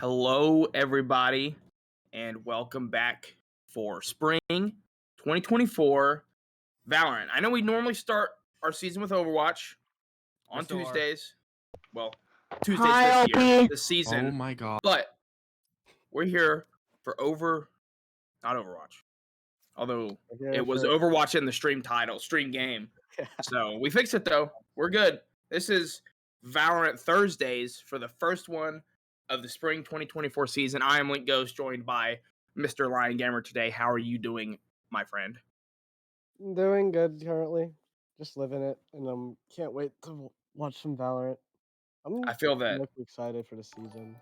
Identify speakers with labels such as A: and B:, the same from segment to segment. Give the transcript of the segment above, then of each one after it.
A: Hello, everybody, and welcome back for spring 2024 Valorant. I know we normally start our season with Overwatch
B: We
A: on
B: still are.
A: Tuesdays. Well, Tuesdays
C: Hi,
A: this year,
C: LP.
A: this
B: Oh
A: season,
B: my god.
A: but we're here for not Overwatch. Although it was Overwatch in the stream title, stream game. So we fixed it though. We're good. This is Valorant Thursdays for the first one of the spring 2024 season. I am Link Ghost, joined by Mr. Lion Gamer today. How are you doing, my friend?
C: Doing good currently. Just living it, and can't wait to watch some Valorant. I'm
A: I feel that.
C: looking excited for the season.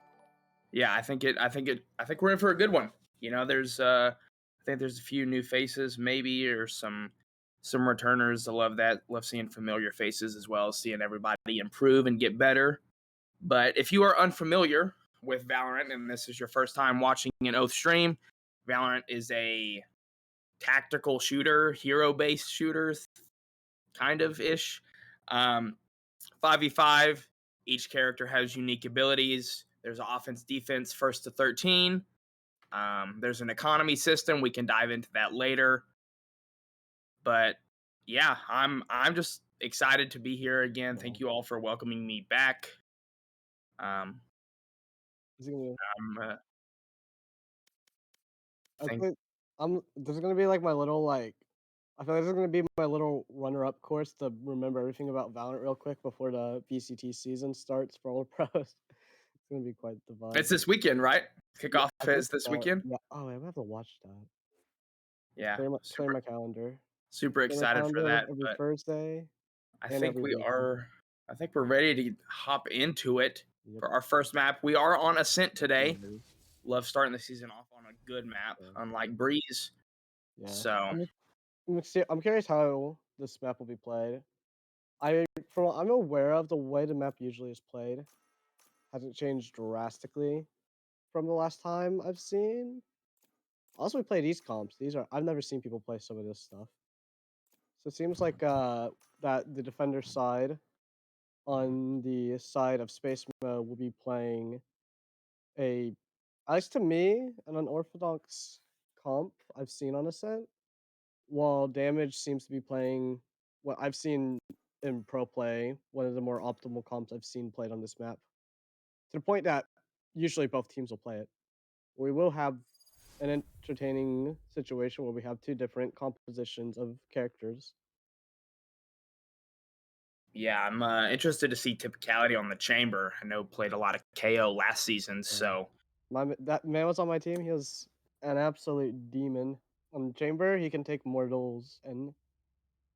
A: Yeah, I think we're in for a good one. You know, I think there's a few new faces, maybe, or some returners. I love that. Love seeing familiar faces as well as seeing everybody improve and get better. But if you are unfamiliar with Valorant and this is your first time watching an Oath stream, Valorant is a tactical shooter, hero-based shooters, kind of ish. 5v5. Each character has unique abilities. There's offense, defense, first to 13. There's an economy system. We can dive into that later. But yeah, I'm just excited to be here again. Thank you all for welcoming me back.
C: Is it gonna,
A: I'm
C: I
A: think
C: think There's gonna be like my little I feel like this is gonna be my little runner-up course to remember everything about Valorant real quick before the VCT season starts for all the pros. It's gonna be quite the vibe.
A: it's this weekend, right?
C: Yeah,
A: Kickoff
C: I think
A: is this
C: so.
A: weekend.
C: Yeah. Oh, I have to watch that.
A: Yeah,
C: Clear my calendar.
A: super
C: Clear my
A: excited for
C: calendar
A: that.
C: every
A: But
C: Thursday
A: I
C: and
A: think
C: every
A: we
C: weekend.
A: are. I think we're ready to hop into it
C: Yep.
A: for our first map. We are on Ascent today.
C: Mhm.
A: Love starting the season off on a good map,
C: Yeah.
A: unlike Breeze.
C: Yeah.
A: So
C: I'm curious how this map will be played. I'm aware of the way the map usually is played. Hasn't changed drastically from the last time I've seen. Also, we play these comps. I've never seen people play some of this stuff. So it seems like that the defender side on the side of Space Mode will be playing a, at least to me, an unorthodox comp I've seen on Ascent. While Damage seems to be playing what I've seen in pro play, one of the more optimal comps I've seen played on this map. To the point that usually both teams will play it. We will have an entertaining situation where we have two different compositions of characters.
A: yeah, I'm interested to see typicality on the chamber. I know played a lot of KO last season, so
C: That man was on my team. He was an absolute demon. On Chamber, he can take mortals and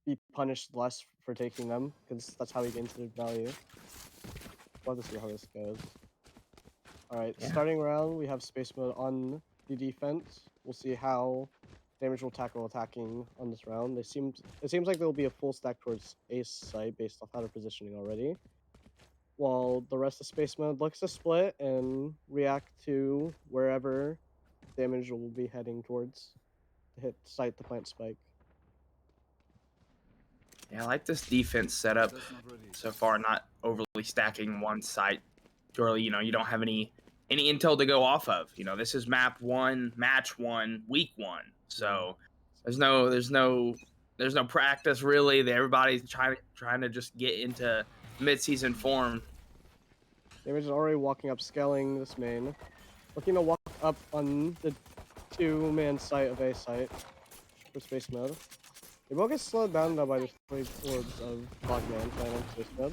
C: be punished less for taking them, because that's how he gains their value. Love to see how this goes. Alright,
A: yeah.
C: starting round, we have Space Mode on the defense. We'll see how Damage will tackle attacking on this round. It seems like there will be a full stack towards Ace side based off how they're positioning already. While the rest of Space Mode looks to split and react to wherever Damage will be heading towards to hit site the plant spike.
A: Yeah, I like this defense setup so far. Not overly stacking one site. Purely, you don't have any intel to go off of. This is map one, match one, week one. So there's no practice really. Everybody's trying to just get into mid-season form.
C: Damage is already walking up, scaling this main. Looking to walk up on the two-man site of A site for Space Mode. They both get slowed down though by the 3 orbs of Dogman playing on Space Mode.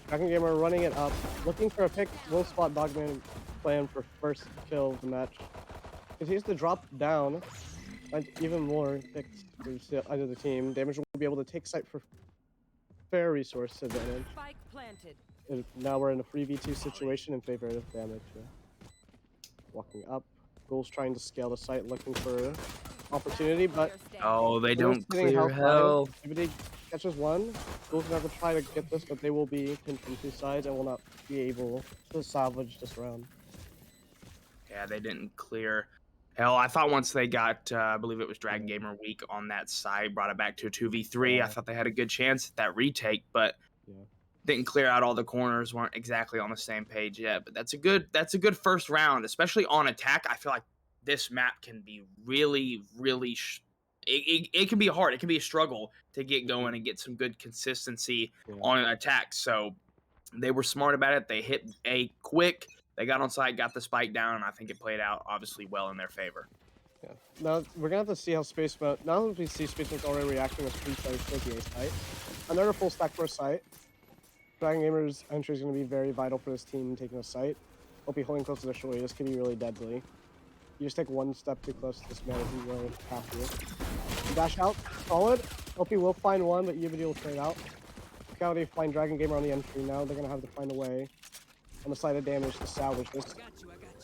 C: Dragon Gamer running it up, looking for a pick, will spot Dogman plan for first kill of the match. Continues to drop down, and even more picks for either the team. Damage will be able to take site for fair resource advantage.
D: Spike planted.
C: And now we're in a 3v2 situation in favor of Damage. Yeah. Walking up, Ghoul's trying to scale the site, looking for opportunity, but
A: Oh, they don't
C: hitting
A: clear
C: health
A: hell.
C: line. Everybody catches one. Ghoul's never try to get this, but they will be pinned from two sides and will not be able to salvage this round.
A: Yeah, they didn't clear. Hell, I thought once they got, I believe it was Dragon Gamer Week on that side, brought it back to a 2v3. I thought they had a good chance at that retake, but
C: Yeah.
A: didn't clear out all the corners, weren't exactly on the same page yet. But that's a good first round, especially on attack. I feel like this map can be really, really. It can be hard. It can be a struggle to get going
C: Mhm.
A: and get some good consistency
C: Yeah.
A: on an attack. So they were smart about it. They hit A quick. They got on site, got the spike down, and I think it played out obviously well in their favor.
C: Yeah. Now we're gonna have to see how Space Mode. Now that we see Space Mode's already reacting with free starts towards the A site, another full stack for a site. Dragon Gamer's entry is gonna be very vital for this team taking a site. Hope you holding close to the shore. This could be really deadly. You just take one step too close to this man if you really have to. Dash out, solid. Hope will find one, but Ubity will trade out. County find Dragon Gamer on the entry now. They're gonna have to find a way on the side of damage to salvage this.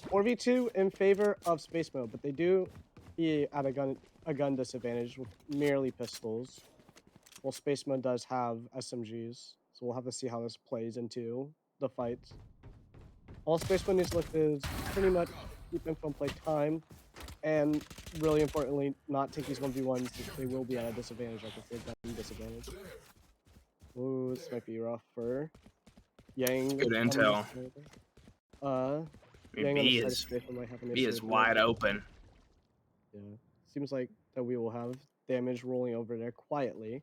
C: 4v2 in favor of Space Mode, but they do be at a gun disadvantage with merely pistols. While Space Mode does have SMGs, so we'll have to see how this plays into the fights. All Space Mode needs to look is pretty much keep info and play time, and really importantly, not take these 1v1s since they will be at a disadvantage, like if they're gun disadvantage. Ooh, this might be rough for Yang.
A: Good intel. I mean,
C: Yang on the side of Space Mode might have an
A: B
C: issue
A: is
C: with
A: wide
C: it.
A: open.
C: Yeah, seems like that we will have damage rolling over there quietly.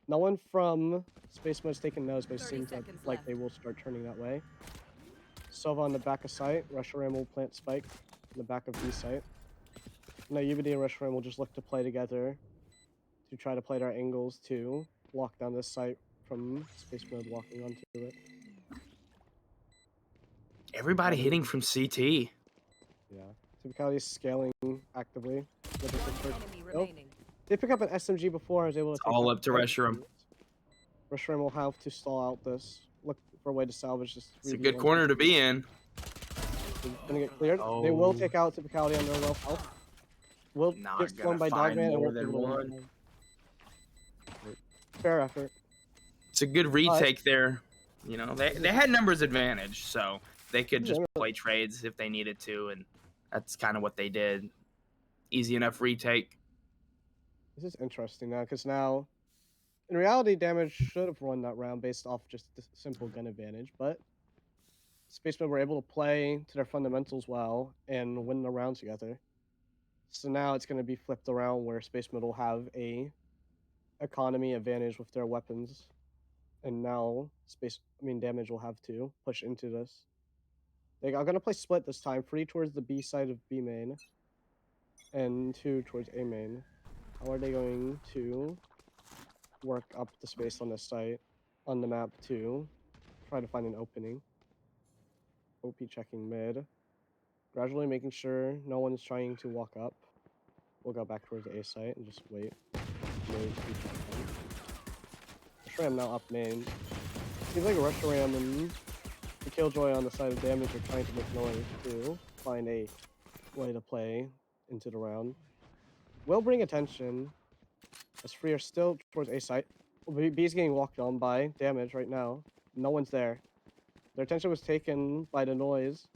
C: No one from Space Mode's taken notes, but it seems like they will start turning that way. Sova on the back of site. Reshiram will plant spike in the back of B site. Now Ubity and Reshiram will just look to play together to try to play their angles to lock down this site from Space Mode walking onto it.
A: Everybody hitting from CT.
C: Yeah. Typicality is scaling actively. Nope. They pick up an SMG before. I was able to take
A: All
C: out
A: up to Reshiram.
C: Reshiram will have to stall out this. Look for a way to salvage this.
A: It's a good corner to be in.
C: Gonna get cleared.
A: Oh.
C: They will take out Typicality on their low health. Will
A: Not
C: get
A: gonna
C: thrown by
A: find
C: Dogman and
A: more
C: won't be
A: than
C: able to
A: one.
C: win. Fair effort.
A: It's a good retake there. You know, they had numbers advantage, so they could just play trades if they needed to, and that's kind of what they did. Easy enough retake.
C: This is interesting now, because now, in reality, damage should have won that round based off just the simple gun advantage, but Spacemen were able to play to their fundamentals well and win the round together. So now it's going to be flipped around where Spacemen will have a economy advantage with their weapons, and now damage will have to push into this. They are going to play split this time, 3 towards the B side of B main, and 2 towards A main. How are they going to work up the space on this site, on the map to try to find an opening? OP checking mid. Gradually making sure no one is trying to walk up. We'll go back towards the A site and just wait. Rush now up main. Seems like Rush and the Killjoy on the side of damage are trying to make noise to find a way to play into the round. Will bring attention as Free are still towards A site. B's getting walked on by damage right now. No one's there. Their attention was taken by the noise.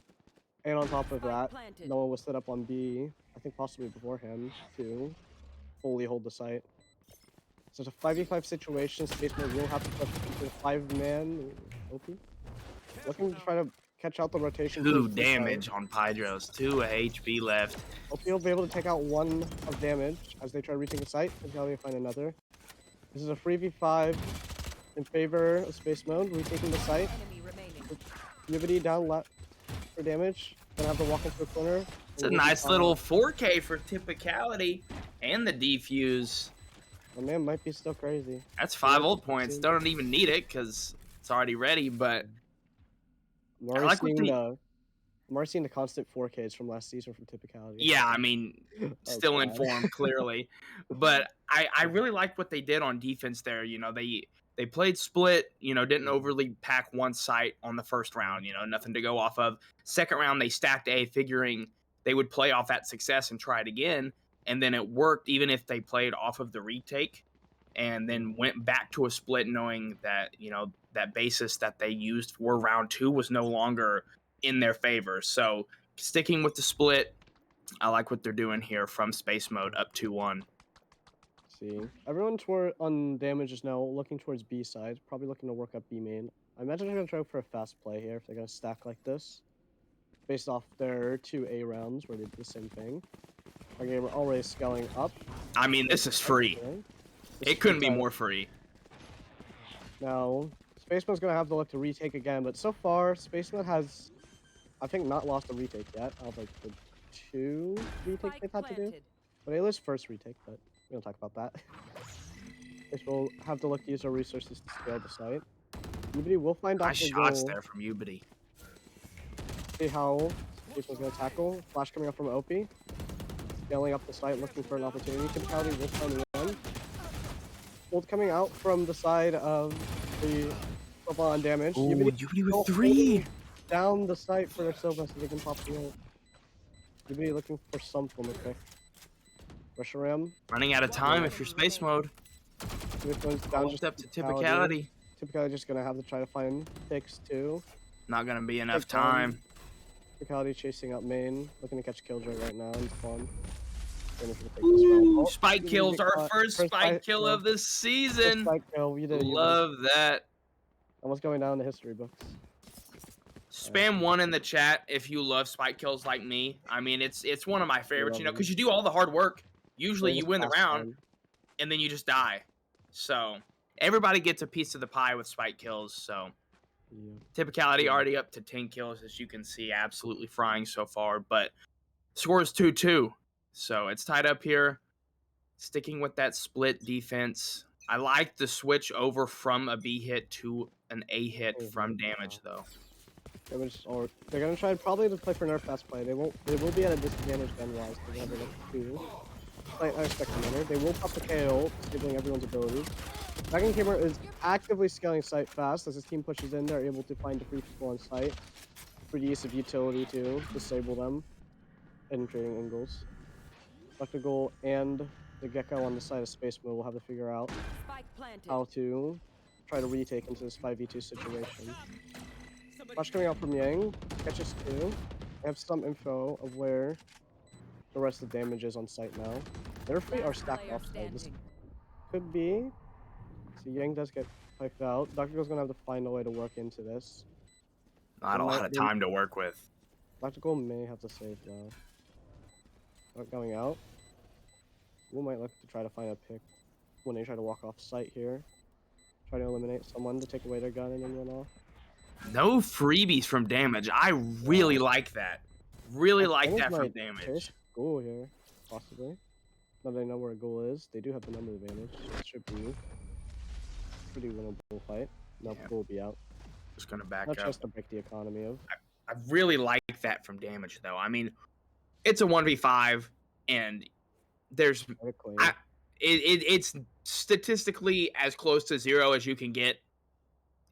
C: And on top of that, no one was set up on B, I think possibly beforehand, to fully hold the site. So it's a 5v5 situation. Spaceman will have to put into a 5-man OP. Looking to try to catch out the rotation.
A: 2 damage on Pydros. 2 HP left.
C: OP will be able to take out 1 of damage as they try to retake the site until they find another. This is a 3v5 in favor of Space Mode, retaking the site. Unity down left for damage. Gonna have to walk into a corner.
A: It's a nice little 4K for Typicality and the defuse.
C: The man might be still crazy.
A: That's 5 ult points. Don't even need it because it's already ready, but
C: I'm already seeing the constant 4Ks from last season from Typicality.
A: Yeah, I mean, still in form, clearly. But I really liked what they did on defense there. You know, they played split, you know, didn't overly pack one site on the first round, you know, nothing to go off of. Second round, they stacked A, figuring they would play off that success and try it again. And then it worked, even if they played off of the retake and then went back to a split, knowing that, you know, that basis that they used for round 2 was no longer in their favor. So sticking with the split, I like what they're doing here from Space Mode up 2-1.
C: See, everyone on damage is now looking towards B side, probably looking to work up B main. I imagine they're gonna try for a fast play here if they're gonna stack like this, based off their 2A rounds where they did the same thing. Okay, we're already scaling up.
A: I mean, this is free. It couldn't be more free.
C: Now, Spaceman's gonna have to look to retake again, but so far, Spaceman has, I think, not lost a retake yet. Out of like the 2 retakes they've had to do. But they lose first retake, but we don't talk about that. Guess we'll have to look to use our resources to scale the site. Ubity will find
A: Nice
C: Dr.
A: shots
C: Goal.
A: there from Ubity.
C: See how Spaceman's gonna tackle. Flash coming up from OP. Scaling up the site, looking for an opportunity. Typicality will find one. Ult coming out from the side of the Silva on damage.
A: Ooh, Ubity with 3!
C: Down the site for Silva so they can pop the ult. Ubity looking for some form of pick. Rush around.
A: Running out of time if you're space mode.
C: Down
A: just up to Typicality.
C: Typicality just gonna have to try to find picks too.
A: Not gonna be enough time.
C: Typicality chasing up main, looking to catch Killjoy right now in spawn.
A: Ooh, spike kills, our first spike kill of the season.
C: Spike kill, we did.
A: Love that.
C: Almost going down in the history books.
A: Spam 1 in the chat if you love spike kills like me. I mean, it's one of my favorites, you know, because you do all the hard work. Usually you win the round, and then you just die. So everybody gets a piece of the pie with spike kills. So Typicality already up to 10 kills, as you can see, absolutely frying so far. But score is 2-2, so it's tied up here. Sticking with that split defense. I like the switch over from a B hit to an A hit from damage, though.
C: Or they're gonna try probably to play for nerf fast play. They won't. They will be at a disadvantage gun wise because they have like 2. I expect a minute. They will pop the KO, giving everyone's abilities. Dragon Gamer is actively scaling site fast. As his team pushes in, they're able to find the free people on site. For the use of utility to disable them and creating angles. Dr. Goal and the Gecko on the side of Space Mode will have to figure out how to try to retake into this 5v2 situation. Flash coming out from Yang, catches 2. I have some info of where the rest of the damage is on site now. Their feet are stacked off site. This could be. So Yang does get piped out. Dr. Goal's gonna have to find a way to work into this.
A: Not a lot of time to work with.
C: Dr. Goal may have to save though. Not going out. We might look to try to find a pick when they try to walk off site here. Try to eliminate someone to take away their gun and then run off.
A: No freebies from damage. I really like that. Really like that from damage.
C: Goal here, possibly. Now they know where a goal is. They do have the number advantage, so it should be pretty winnable fight. No, goal will be out.
A: Just gonna back
C: up.
A: Not
C: just to break the economy of.
A: I really like that from damage, though. I mean, it's a 1v5, and there's it's statistically as close to 0 as you can get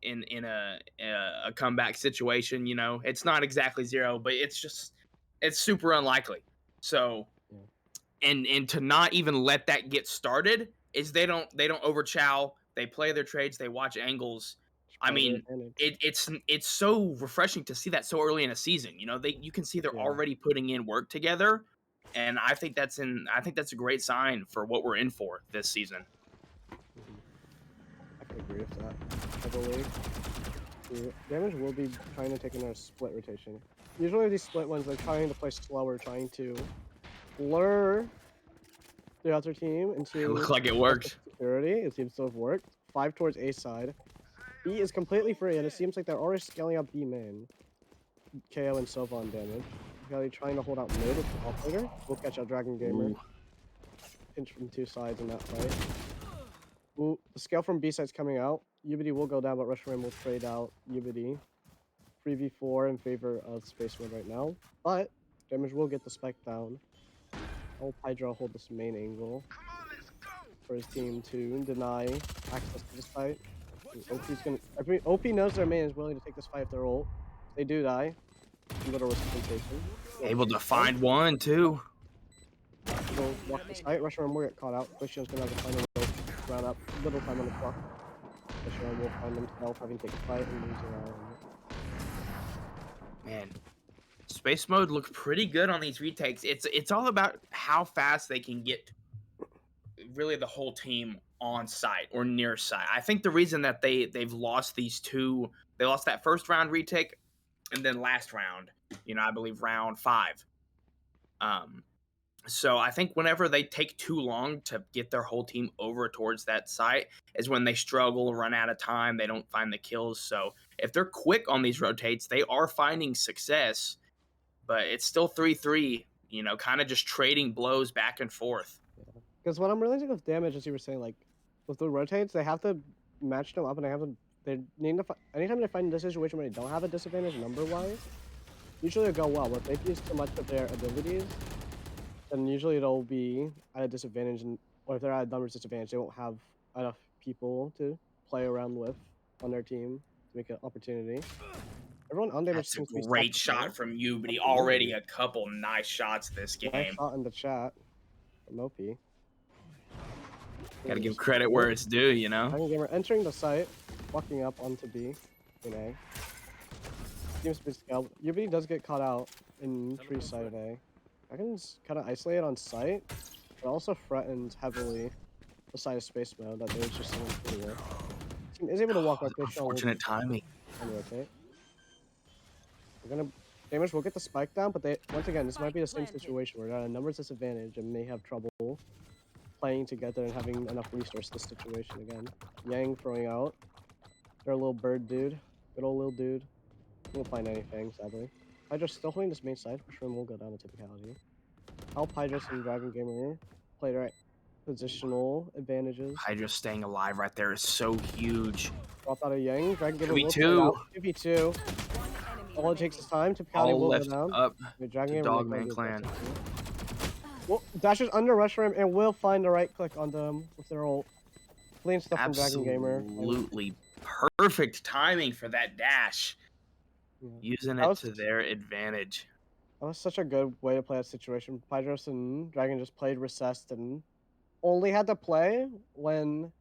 A: in a comeback situation. You know, it's not exactly 0, but it's super unlikely. So, and to not even let that get started is they don't overchow. They play their trades. They watch angles. I mean, it's so refreshing to see that so early in a season. You know, you can see they're already putting in work together, and I think that's a great sign for what we're in for this season.
C: I can agree with that. I believe damage will be trying to take another split rotation. Usually these split ones are trying to play slower, trying to lure the other team into.
A: It looked like it worked.
C: Security. It seems to have worked. 5 towards A side. B is completely free, and it seems like they're already scaling up B main. KO and Silva on damage. Kelly trying to hold out mid with the operator. We'll catch out Dragon Gamer.
A: Ooh.
C: Pinch from 2 sides in that fight. Ooh, the scale from B side's coming out. Ubity will go down, but Rush Ram will trade out Ubity. 3v4 in favor of Space Mode right now. But damage will get the spike down. I'll Hydra hold this main angle for his team to deny access to this fight. OP knows their main is willing to take this fight if they're ult. They do die. Little representation.
A: Able to find one too.
C: Go walk the site. Rush Ram will get caught out. Christian's gonna have to find a way to round up. Little time on the clock. Rush Ram will find himself having to take the fight and losing out.
A: Man, Space Mode looked pretty good on these retakes. It's all about how fast they can get really the whole team on site or near site. I think the reason that they've lost they lost that first round retake, and then last round, I believe round 5. Um, so I think whenever they take too long to get their whole team over towards that site is when they struggle, run out of time, they don't find the kills. So if they're quick on these rotates, they are finding success, but it's still 3-3, kind of just trading blows back and forth.
C: Because what I'm realizing with damage, as you were saying, like with the rotates, they have to match them up, and they need to anytime they find a situation where they don't have a disadvantage number wise, usually it'll go well. But if they've used too much of their abilities, then usually it'll be at a disadvantage, or if they're at a numbers disadvantage, they won't have enough people to play around with on their team to make an opportunity. Everyone on damage
A: That's a
C: seems to be
A: great
C: stacking
A: shot
C: well.
A: from Ubity. Already
C: Absolutely.
A: a couple nice shots this
C: Nice
A: game.
C: shot in the chat from OP.
A: Got to give credit where it's due.
C: Dragon Gamer entering the site, walking up onto B in A. Seems to be scaled. UB does get caught out in tree side of A. Dragon's kind of isolated on site, but also threatens heavily the side of space mode that there's just someone here. Team is able to walk up.
A: Unfortunate timing.
C: And rotate. We're gonna damage. We'll get the spike down, but once again, this might be the same situation where they're at a numbers disadvantage and may have trouble playing together and having enough resource this situation again. Yang throwing out. They're a little bird dude. Good old little dude. Won't find anything, sadly. Hydro's still holding this main side. For sure will go down to typicality. How Hydros and Dragon Gamer play their positional advantages.
A: Hydra staying alive right there is so huge.
C: Drop out of Yang. Dragon Gamer will
A: 2v2.
C: 2v2. All it takes is time. Typicality will go down.
A: Up
C: Dragon Gamer
A: Dogman Clan.
C: Well, Dash is under rush for him and will find the right click on them with their ult. Clean stuff from Dragon Gamer.
A: Absolutely perfect timing for that dash.
C: Yeah.
A: Using it to their advantage.
C: That was such a good way to play that situation. Hydros and Dragon just played recessed and only had to play when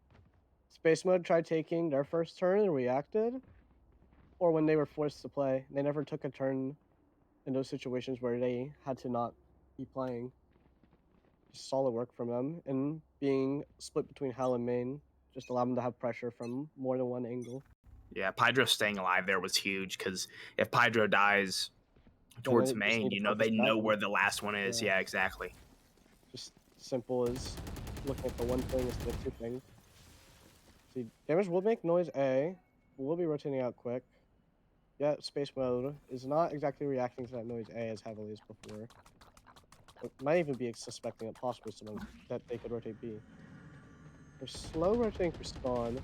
C: Space Mode tried taking their first turn and reacted, or when they were forced to play. They never took a turn in those situations where they had to not be playing. Just solid work from them, and being split between Hell and Main just allowed them to have pressure from more than one angle.
A: Yeah, Pydro staying alive there was huge, because if Pydro dies towards Main, they know where the last one is. Yeah, exactly.
C: Just simple as looking at the one thing instead of two things. See, damage will make noise A. We'll be rotating out quick. Yeah, Space Mode is not exactly reacting to that noise A as heavily as before. It might even be suspecting it possibly someone that they could rotate B. They're slow rotating for spawn.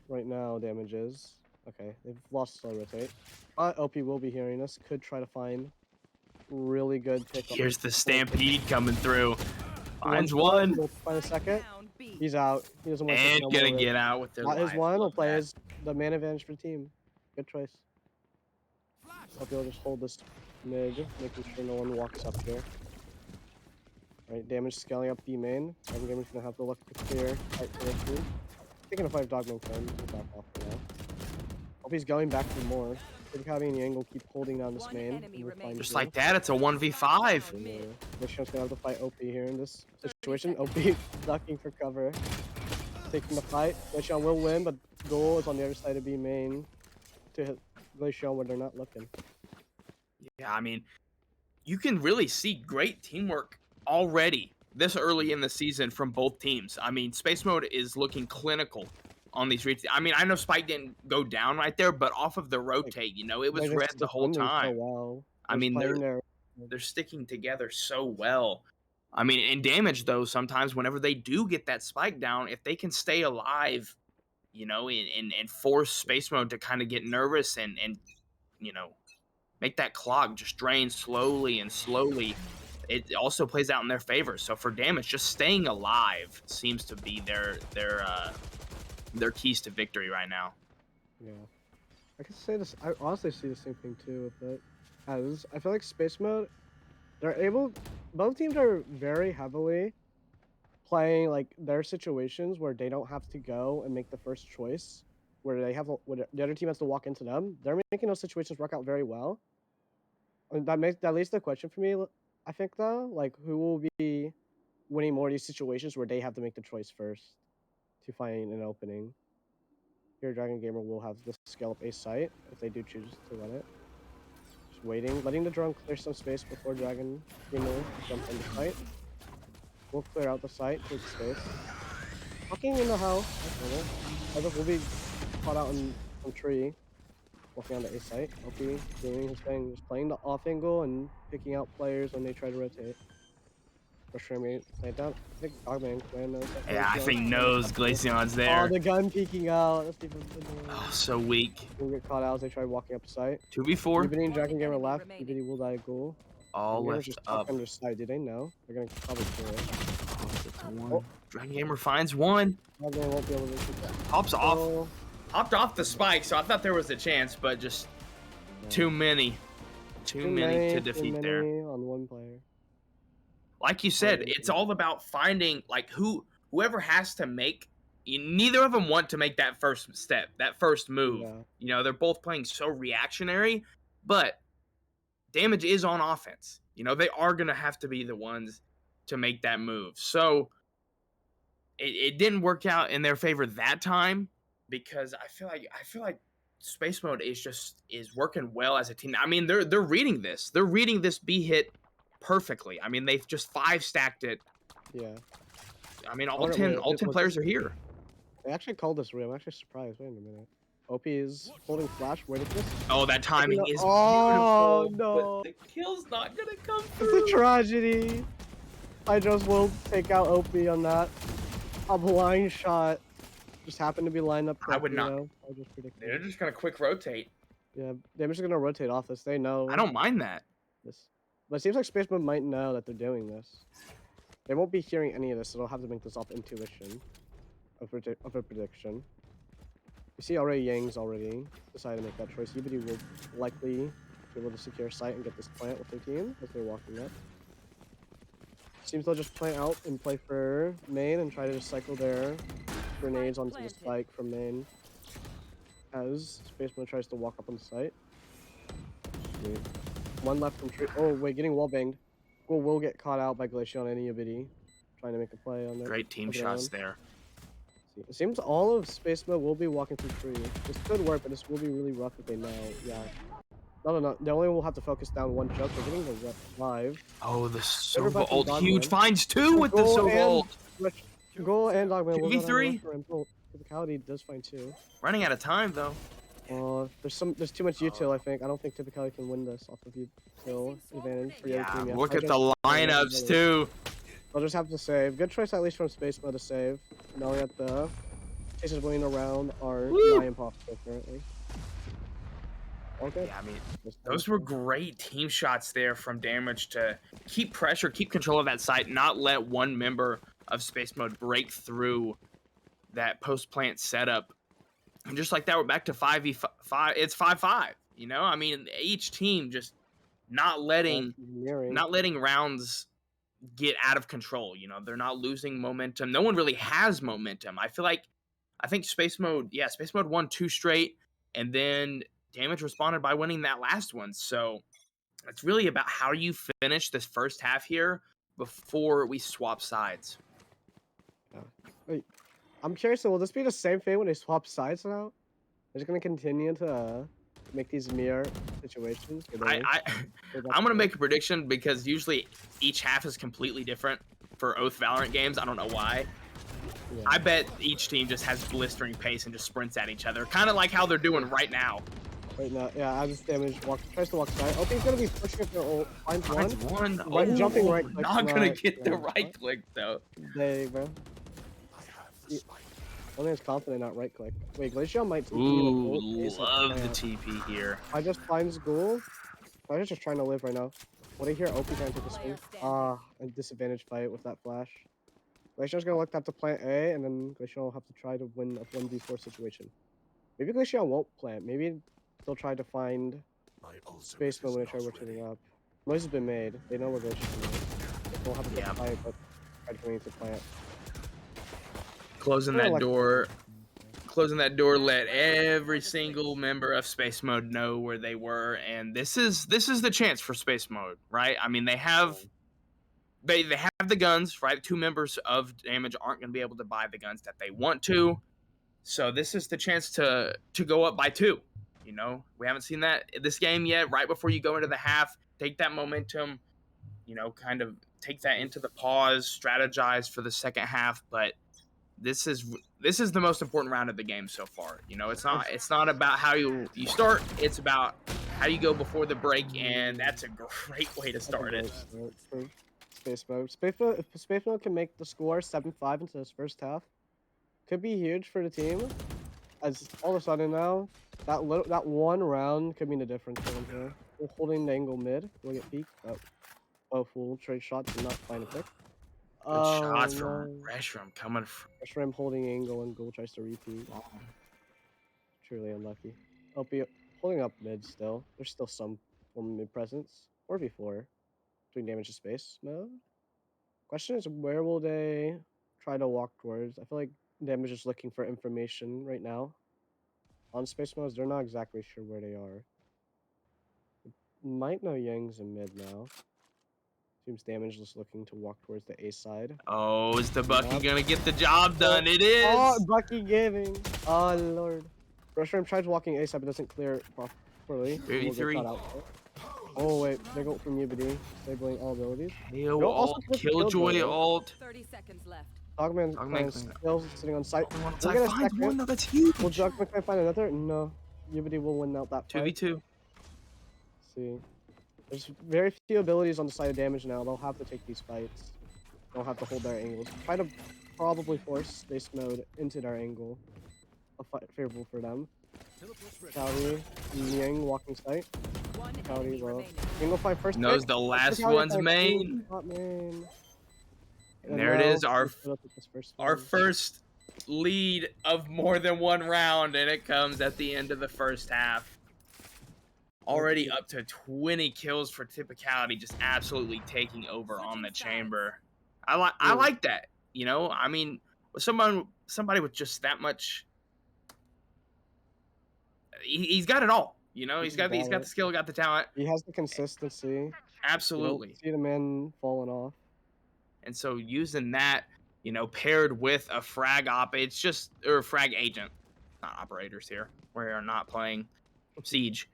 C: Right now, damages. Okay, they've lost slow rotate. OP will be hearing this. Could try to find really good pick.
A: Here's the Stampede coming through. Finds one.
C: We'll find a second. He's out. He doesn't want to.
A: And gonna get out with their
C: Not
A: life.
C: his one. Will play as the man advantage for the team. Good choice. Hope you'll just hold this mid, making sure no one walks up here. Alright, damage scaling up B main. Dragon Gamer's gonna have to look to clear right for this team. Taking a 5 Dogman Clan. We'll back off for now. Hope he's going back for more. Typicality and Yang will keep holding down this main.
A: Just like that, it's a 1v5.
C: Mission's gonna have to fight OP here in this situation. OP ducking for cover. Taking the fight. Mission will win, but goal is on the other side of B main to hit Glacier where they're not looking.
A: Yeah, I mean, you can really see great teamwork already this early in the season from both teams. I mean, Space Mode is looking clinical on these reads. I mean, I know Spike didn't go down right there, but off of the rotate, it was red the whole time.
C: So well.
A: I mean, they're sticking together so well. I mean, in damage though, sometimes whenever they do get that spike down, if they can stay alive, and force Space Mode to kind of get nervous and make that clock just drain slowly and slowly, it also plays out in their favor. So for damage, just staying alive seems to be their keys to victory right now.
C: Yeah, I can say this. I honestly see the same thing too with it. As I feel like Space Mode, both teams are very heavily playing like their situations where they don't have to go and make the first choice, where the other team has to walk into them. They're making those situations work out very well. And that leads to the question for me. I think though, like who will be winning more of these situations where they have to make the choice first to find an opening. Here, Dragon Gamer will have the scale up a site if they do choose to let it. Just waiting, letting the drone clear some space before Dragon Gamer jumps on the site. We'll clear out the site, take space. Walking in the house, Others will be caught out in some tree. Walking on the A site. LP doing his thing, just playing the off angle and picking out players when they try to rotate. For me, play it down. I think Dogman Clan knows that.
A: Yeah, I think knows Glaceon's
C: Oh,
A: there.
C: the gun peeking out. That's even
A: Oh, so weak.
C: We'll get caught out as they try walking up the site.
A: 2v4.
C: Ubidi and Dragon Gamer left. Ubidi will die a ghoul.
A: All left
C: just
A: up.
C: on their side. Do they know? They're gonna probably kill it.
A: Oh, Dragon Gamer finds one.
C: Dogman won't be able to shoot that.
A: Hops off. Hopped off the spike, so I thought there was a chance, but just too many. Too many to defeat there.
C: On one player.
A: Like you said, it's all about finding like whoever has to make. Neither of them want to make that first step, that first move.
C: Yeah.
A: You know, they're both playing so reactionary, but damage is on offense. You know, they are gonna have to be the ones to make that move. So it didn't work out in their favor that time because I feel like Space Mode is working well as a team. I mean, they're reading this. They're reading this B hit perfectly. I mean, they've just 5 stacked it.
C: Yeah.
A: I mean, all 10 players are here.
C: They actually called this real. I'm actually surprised. Wait a minute. OP is holding flash. Wait at this.
A: Oh, that timing is beautiful.
C: Oh no!
A: But the kill's not gonna come
C: It's
A: through.
C: a tragedy. Hydros will take out OP on that. A blind shot just happened to be lined up.
A: I would not.
C: I just predicted.
A: They're just gonna quick rotate.
C: Yeah, they're just gonna rotate off this. They know.
A: I don't mind that.
C: This, but it seems like Space Mode might know that they're doing this. They won't be hearing any of this, so they'll have to make this off intuition of a prediction. You see already Yang's already decided to make that choice. Ubidi will likely be able to secure a site and get this plant with their team as they're walking up. Seems they'll just plant out and play for main and try to just cycle their grenades onto the spike from main. As Space Mode tries to walk up on the site. Wait. One left from tree. Oh wait, getting wall banged. Will get caught out by Glacion and Ubidi trying to make a play on that.
A: Great team shots there.
C: It seems all of Space Mode will be walking through tree. This could work, but this will be really rough if they know. Yeah. No. They only will have to focus down one choke. They're getting the revive.
A: Oh, the Sova ult. Huge finds 2 with the Sova ult.
C: Goal and Dogman.
A: 2v3.
C: Typicality does find 2.
A: Running out of time though.
C: There's too much util, I think. I don't think Typicality can win this off of util advantage for your team.
A: Look at the lineups too.
C: I'll just have to save. Good choice at least from Space Mode to save. Knowing that the cases winning around are nigh impossible currently. Okay.
A: Yeah, I mean, those were great team shots there from Damage to keep pressure, keep control of that site, not let one member of Space Mode break through that post-plant setup. And just like that, we're back to 5v5. It's 5-5. You know, I mean, each team just not letting rounds get out of control. You know, they're not losing momentum. No one really has momentum. I think Space Mode won 2 straight, and then Damage responded by winning that last one. So it's really about how you finish this first half here before we swap sides.
C: Wait, I'm curious, so will this be the same thing when they swap sides now? They're just going to continue to make these mirror situations?
A: I'm going to make a prediction because usually each half is completely different for Oath Valorant games. I don't know why. Yeah. I bet each team just has blistering pace and just sprints at each other. Kind of like how they're doing right now.
C: Right now, yeah, as Damage tries to walk side. Oh, he's going to be pushing up their ult. Finds one. Jumping right click.
A: Not going to get the right click, though.
C: Dang, bro. Only is confident, not right click. Wait, Glacial might TP.
A: Ooh, love the TP here.
C: I just finds Ghoul. I was just trying to live right now. What I hear, OP trying to take a swing. A disadvantage fight with that flash. Glacial's gonna look at the plant A, and then Glacial will have to try to win a 1v4 situation. Maybe Glacial won't plant. Maybe they'll try to find Space Mode when they try rotating up. Noise has been made. They know where Glacial is. They'll have to fight, but try to continue to plant.
A: Closing that door, let every single member of Space Mode know where they were, and this is the chance for Space Mode, right? I mean, they have the the guns, right? Two members of damage aren't going to be able to buy the guns that they want to. So this is the chance to go up by 2. You know, we haven't seen that in this game yet. Right before you go into the half, take that momentum, you know, kind of take that into the pause, strategize for the second half. But this is the most important round of the game so far. You know, it's not about how you start. It's about how you go before the break, and that's a great way to
C: That's a
A: start it.
C: great start for Space Mode. If Space Mode can make the score 7-5 into this first half, could be huge for the team. As all of a sudden now, that one round could mean the difference for them here. We're holding the angle mid. We'll get peeked, but both will trade shots and not find a pick.
A: Good
C: Oh
A: shots from
C: no.
A: Reshram coming from
C: Shrimp holding angle and goal tries to repeat.
A: long.
C: Truly unlucky. LP holding up mid still. There's still some form of mid presence. 4v4. Doing damage to space mode. Question is, where will they try to walk towards? I feel like damage is looking for information right now. On space modes, they're not exactly sure where they are. Might know Yang's in mid now. Seems damage is looking to walk towards the A side.
A: Oh, is the Bucky
C: Yep.
A: gonna get the job
C: Oh,
A: done? It
C: oh,
A: is.
C: Bucky giving. Oh lord. Rushram tries walking A side but doesn't clear it properly. We'll get
A: 33.
C: caught out. Oh wait, they go from UBD, disabling all abilities.
A: KO
C: Go also
A: alt,
C: commit to
A: Killjoy
C: Killjoy.
A: alt.
B: 30 seconds left.
C: Dogman
A: Dogman
C: playing
A: clean up.
C: skills, sitting on site.
A: Only one
C: We'll
A: outside
C: get a
A: finds
C: second.
A: one though. That's huge.
C: Will Dogman find another? No. UBD will win out that fight.
A: 2v2.
C: See. There's very few abilities on the side of damage now. They'll have to take these fights. They'll have to hold their angles. Try to probably force space mode into their angle. A fight favorable for them. Cowdy, Yang walking site.
B: One
C: Cowdy
B: enemy
C: low.
B: remaining.
C: Angle fight first.
A: Knows
C: pick.
A: the last
C: Cowdy
A: one's
C: attack,
A: main.
C: not main.
A: And there it is, our
C: Our
A: first lead of more than one round, and it comes at the end of the first half. Already up to 20 kills for Typicality, just absolutely taking over on the chamber. I like that. You know, I mean, somebody with just that much, he's got it all. You know, he's got the skill, got the talent.
C: He has the consistency.
A: Absolutely.
C: You don't see the man falling off.
A: And so using that, you know, paired with a frag op, it's just or frag agent, not operators here. We are not playing Siege.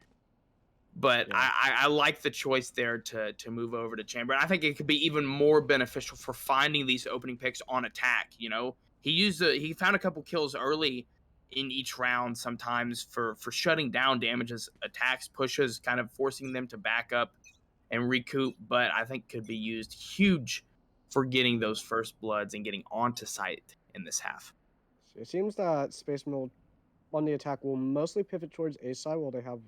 A: But
C: Yeah.
A: I like the choice there to move over to Chamber. I think it could be even more beneficial for finding these opening picks on attack. You know, he found a couple kills early in each round sometimes for shutting down damages, attacks, pushes, kind of forcing them to back up and recoup. But I think could be used huge for getting those first bloods and getting onto site in this half.
C: It seems that Space Mode on the attack will mostly pivot towards A side while they have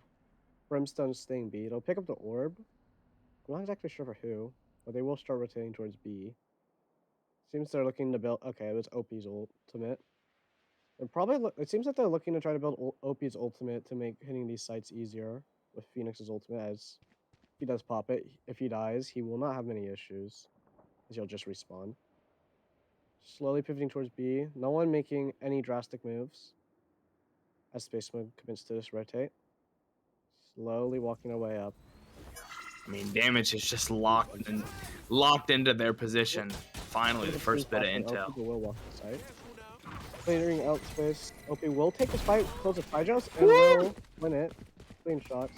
C: Brimstone staying B. They'll pick up the orb. I'm not exactly sure for who, but they will start rotating towards B. Seems they're looking to build. Okay, it was OP's ultimate. They're probably. It seems that they're looking to try to build OP's ultimate to make hitting these sites easier with Phoenix's ultimate. As he does pop it, if he dies, he will not have many issues, as he'll just respawn. Slowly pivoting towards B. No one making any drastic moves. As Space Mode commits to this rotate. Slowly walking our way up.
A: I mean, damage is just locked into their position. Finally, the first bit of intel.
C: OP will walk the site. Clearing out space. OP will take this fight, close the Fidros, and will win it. Clean shots.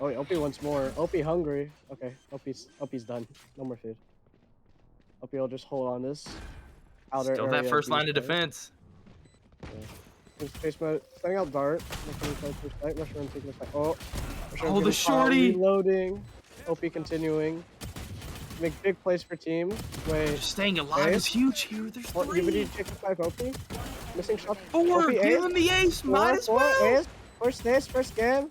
C: Oh, wait, OP once more. OP hungry. Okay, OP's done. No more food. OP will just hold on this. Outer
A: Still
C: area
A: that first line of
C: site.
A: defense.
C: Yeah. Space mode. Setting out dart. Rushing taking this fight. Oh.
A: Oh, the shorty.
C: Reloading. OP continuing. Make big plays for team. Wait.
A: Just staying alive is huge here. There's three.
C: UBD chicken 5 OP. Missing shot.
A: Four.
C: OP
A: Give him the ace. Might as well.
C: Ace. First game.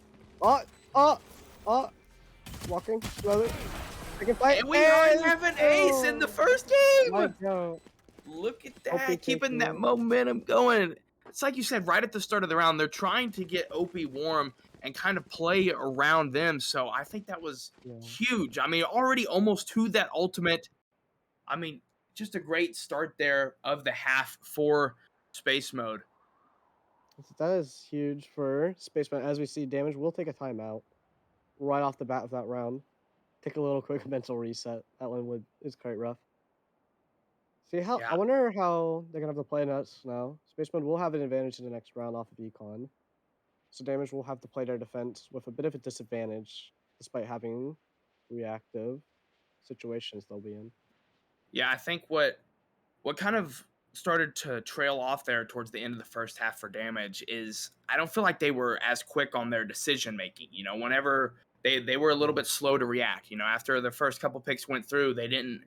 C: Walking slowly. Taking fight.
A: And we already have an ace in the first game.
C: My God.
A: Look at
C: OP
A: that. Keeping that
C: taking-
A: momentum going. It's like you said right at the start of the round. They're trying to get OP warm and kind of play around them. So I think that was huge. I mean, already almost to that ultimate. I mean, just a great start there of the half for Space Mode.
C: That is huge for Spaceman. As we see, damage will take a timeout right off the bat of that round. Take a little quick mental reset. That one is quite rough. See how
A: Yeah.
C: I wonder how they're gonna have to play us now. Space Mode will have an advantage in the next round off of Econ. So Damage will have to play their defense with a bit of a disadvantage, despite having reactive situations they'll be in.
A: Yeah, I think what kind of started to trail off there towards the end of the first half for Damage is I don't feel like they were as quick on their decision making. You know, whenever they were a little
C: Yeah.
A: bit slow to react. You know, after the first couple picks went through, they didn't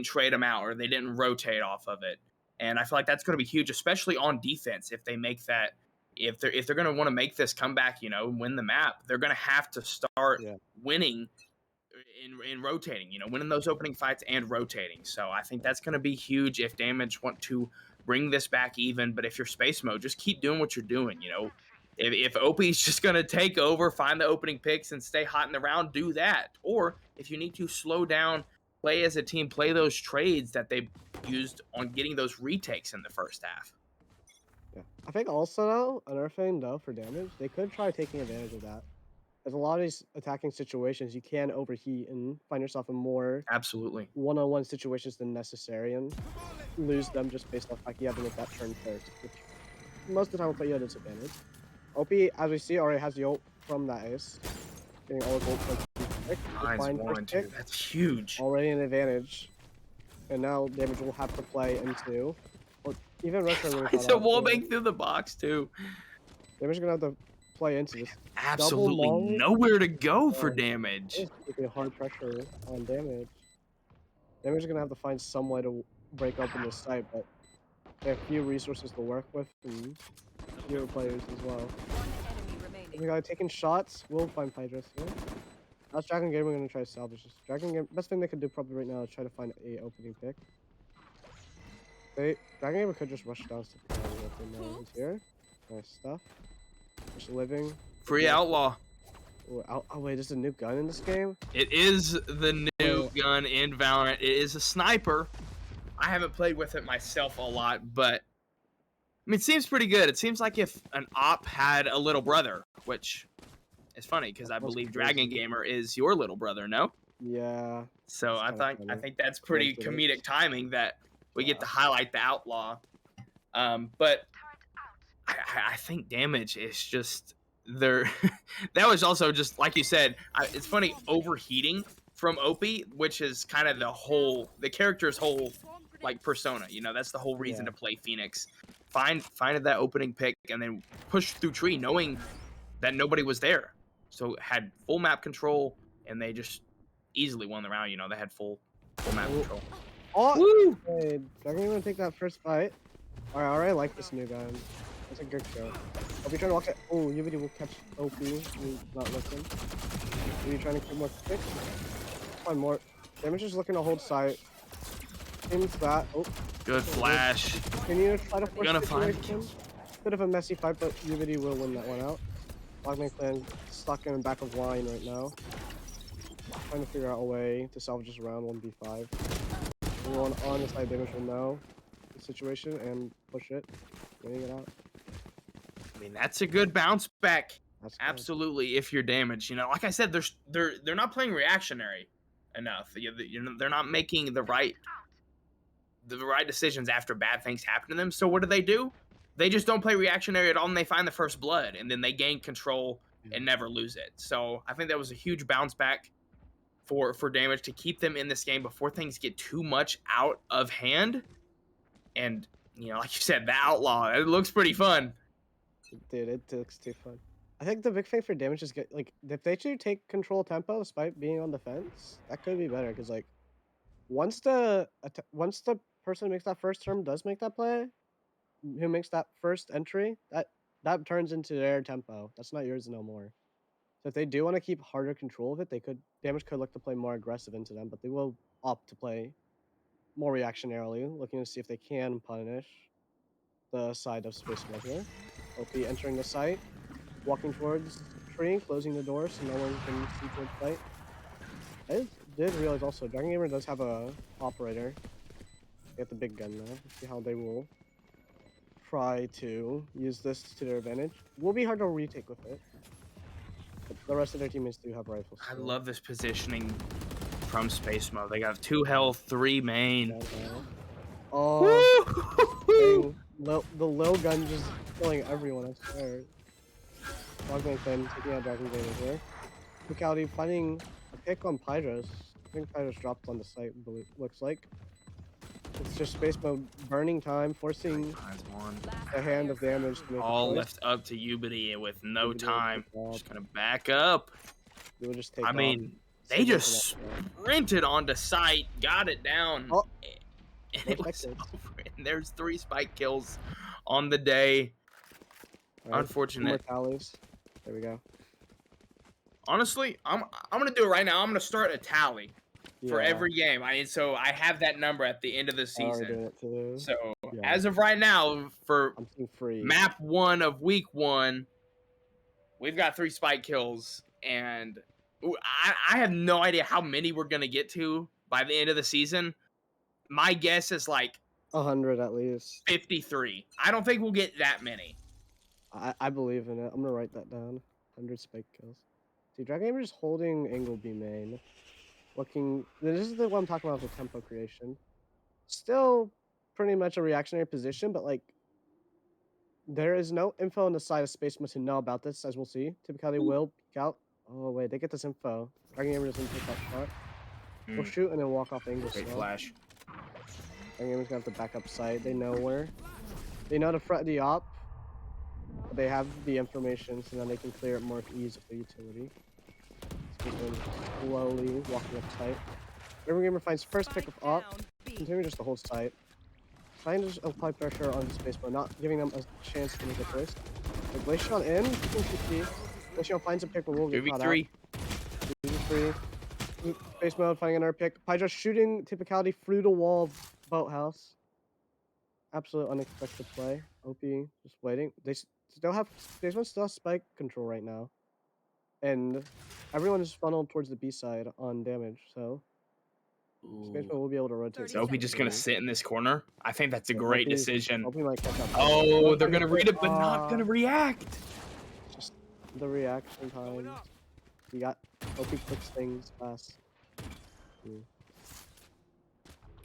A: trade them out or they didn't rotate off of it. And I feel like that's going to be huge, especially on defense. If they make that, if they're going to want to make this comeback, you know, win the map, they're going to have to start
C: Yeah.
A: winning in rotating, you know, winning those opening fights and rotating. So I think that's going to be huge if Damage want to bring this back even. But if you're Space Mode, just keep doing what you're doing. You know, if OP's just going to take over, find the opening picks, and stay hot in the round, do that. Or if you need to slow down, play as a team, play those trades that they used on getting those retakes in the first half.
C: Yeah. I think also though, another thing though for Damage, they could try taking advantage of that. There's a lot of these attacking situations you can overheat and find yourself in more
A: Absolutely.
C: one-on-one situations than necessary and lose them just based off like you have to make that turn first, which most of the time will put you at a disadvantage. OP, as we see, already has the ult from that ace. Getting all the ult points quick. The
A: Mine's
C: fine first
A: one,
C: pick,
A: too. That's huge.
C: already an advantage. And now Damage will have to play into or even Retro really
A: It's
C: thought
A: a
C: out.
A: wall bang through the box, too.
C: Damage is gonna have to play into this double
A: Absolutely
C: molly.
A: nowhere to go for
C: Oh, that
A: Damage.
C: is taking hard pressure on Damage. Damage is gonna have to find some way to break open this site, but they have few resources to work with and fewer players as well.
B: One enemy remaining.
C: We got taking shots. We'll find Pydras here. That's Dragon Gamer gonna try to salvage this. Dragon Gamer, best thing they could do probably right now is try to find a opening pick. Dragon Gamer could just rush down to the open now. He's here. Nice stuff. Just living.
A: Free Outlaw.
C: Oh, wait, there's a new gun in this game?
A: It is the new
C: Wait.
A: gun in Valorant. It is a sniper. I haven't played with it myself a lot, but I mean, it seems pretty good. It seems like if an op had a little brother, which is funny because I
C: That's
A: believe
C: crazy.
A: Dragon Gamer is your little brother, no?
C: Yeah.
A: So
C: It's
A: I
C: kinda
A: think
C: funny.
A: that's pretty
C: Coincidence.
A: comedic timing that we get
C: Yeah.
A: to highlight the Outlaw. But I think Damage is just there. That was also just like you said. It's funny overheating from Opie, which is kind of the character's whole like persona. You know, that's the whole reason
C: Yeah.
A: to play Phoenix. Find that opening pick and then push through tree, knowing that nobody was there. So had full map control, and they just easily won the round. You know, they had full map
C: Oh.
A: control.
C: Oh!
A: Woo!
C: Hey, Dragon Gamer take that first fight. Alright, I already like this new gun. It's a good show. I'll be trying to walk it. Oh, Unity will catch OP. He's not looking. Are you trying to get more kicks? Find more. Damage is looking to hold sight. Into that. Oh,
A: Good flash.
C: can you try to force
A: Gonna
C: the
A: find
C: situation? Bit of a messy fight, but Unity will win that one out. Logman Clan stuck in the back of line right now. Trying to figure out a way to salvage this round 1v5. Everyone on the side Damage will know the situation and push it, getting it out.
A: I mean, that's a good bounce back.
C: That's good.
A: Absolutely, if you're damaged, you know, like I said, they're not playing reactionary enough. You know, they're not making the right decisions after bad things happen to them. So what do? They just don't play reactionary at all, and they find the first blood, and then they gain control and never lose it. So I think that was a huge bounce back for Damage to keep them in this game before things get too much out of hand. And you know, like you said, the Outlaw, it looks pretty fun.
C: Dude, it looks too fun. I think the big thing for Damage is get like if they should take control tempo despite being on the fence, that could be better because like once the person who makes that first turn does make that play, who makes that first entry, that turns into their tempo. That's not yours no more. So if they do want to keep harder control of it, Damage could look to play more aggressive into them, but they will opt to play more reactionarily, looking to see if they can punish the side of Space Mode here. OP entering the site, walking towards tree, closing the door so no one can see towards site. I did realize also Dragon Gamer does have a operator. They have the big gun now. Let's see how they will try to use this to their advantage. Will be hard to retake with it. But the rest of their teammates do have rifles.
A: I
C: So.
A: love this positioning from Space Mode. They got 2 health, 3 main.
C: Yeah. Oh,
A: Woo!
C: dang. The low gun just killing everyone, I swear. Dogman Clan taking out Dragon Gamer here. Brutality finding a pick on Pydros. I think Pydros dropped on the site, looks like. It's just space mode burning time, forcing
A: Nice one.
C: the hand of damage to make a
A: All
C: choice.
A: left up to Ubity with no
C: Ubity will
A: time.
C: take off.
A: Just gonna back up.
C: They will just take
A: I
C: off.
A: mean, they
C: Signal
A: just
C: connection.
A: sprinted onto site, got it down,
C: Oh,
A: and
C: no
A: it
C: spike
A: was
C: kills.
A: over. And there's 3 spike kills on the day.
C: Alright, 2 more
A: Unfortunate.
C: tallies. There we go.
A: Honestly, I'm gonna do it right now. I'm gonna start a tally for
C: Yeah,
A: every game. So I have that number at the end of the
C: I'm already
A: season.
C: doing it too.
A: So
C: Yeah,
A: as of right now, for
C: I'm seeing free.
A: map 1 of week 1, we've got 3 spike kills, and I have no idea how many we're gonna get to by the end of the season. My guess is like
C: 100 at least.
A: 53. I don't think we'll get that many.
C: I believe in it. I'm gonna write that down. 100 spike kills. See, Dragon Gamer is holding angle B main. Looking, this is the one I'm talking about with tempo creation. Still pretty much a reactionary position, but like there is no info on the side of Space Mode to know about this, as we'll see. Typically will peek out. Oh wait, they get this info. Dragon Gamer doesn't take that shot. We'll shoot and then walk off angle
A: Great
C: slow.
A: flash.
C: Dragon Gamer's gonna have to back up side. They know where. They know to fret the op. They have the information, so now they can clear it more with ease with their utility. Slowly walking up tight. Dragon Gamer finds first pick of op. Continue just to hold tight. Trying to just apply pressure on the space mode, not giving them a chance to make a choice. Like Glaceon in, Glaceon finds a pick, but will get caught out.
A: 2v3.
C: 2v3. Space mode, finding another pick. Pydra shooting typicality through the wall of Boathouse. Absolute unexpected play. OP just waiting. They still have Space mode still has spike control right now. And everyone is funneled towards the B side on damage, so Space mode will be able to rotate.
A: Is OP just gonna sit in this corner? I think that's a great decision.
C: OP might catch up.
A: Oh, they're gonna read it, but not gonna react.
C: Just the reaction time. You got OP clicks things fast.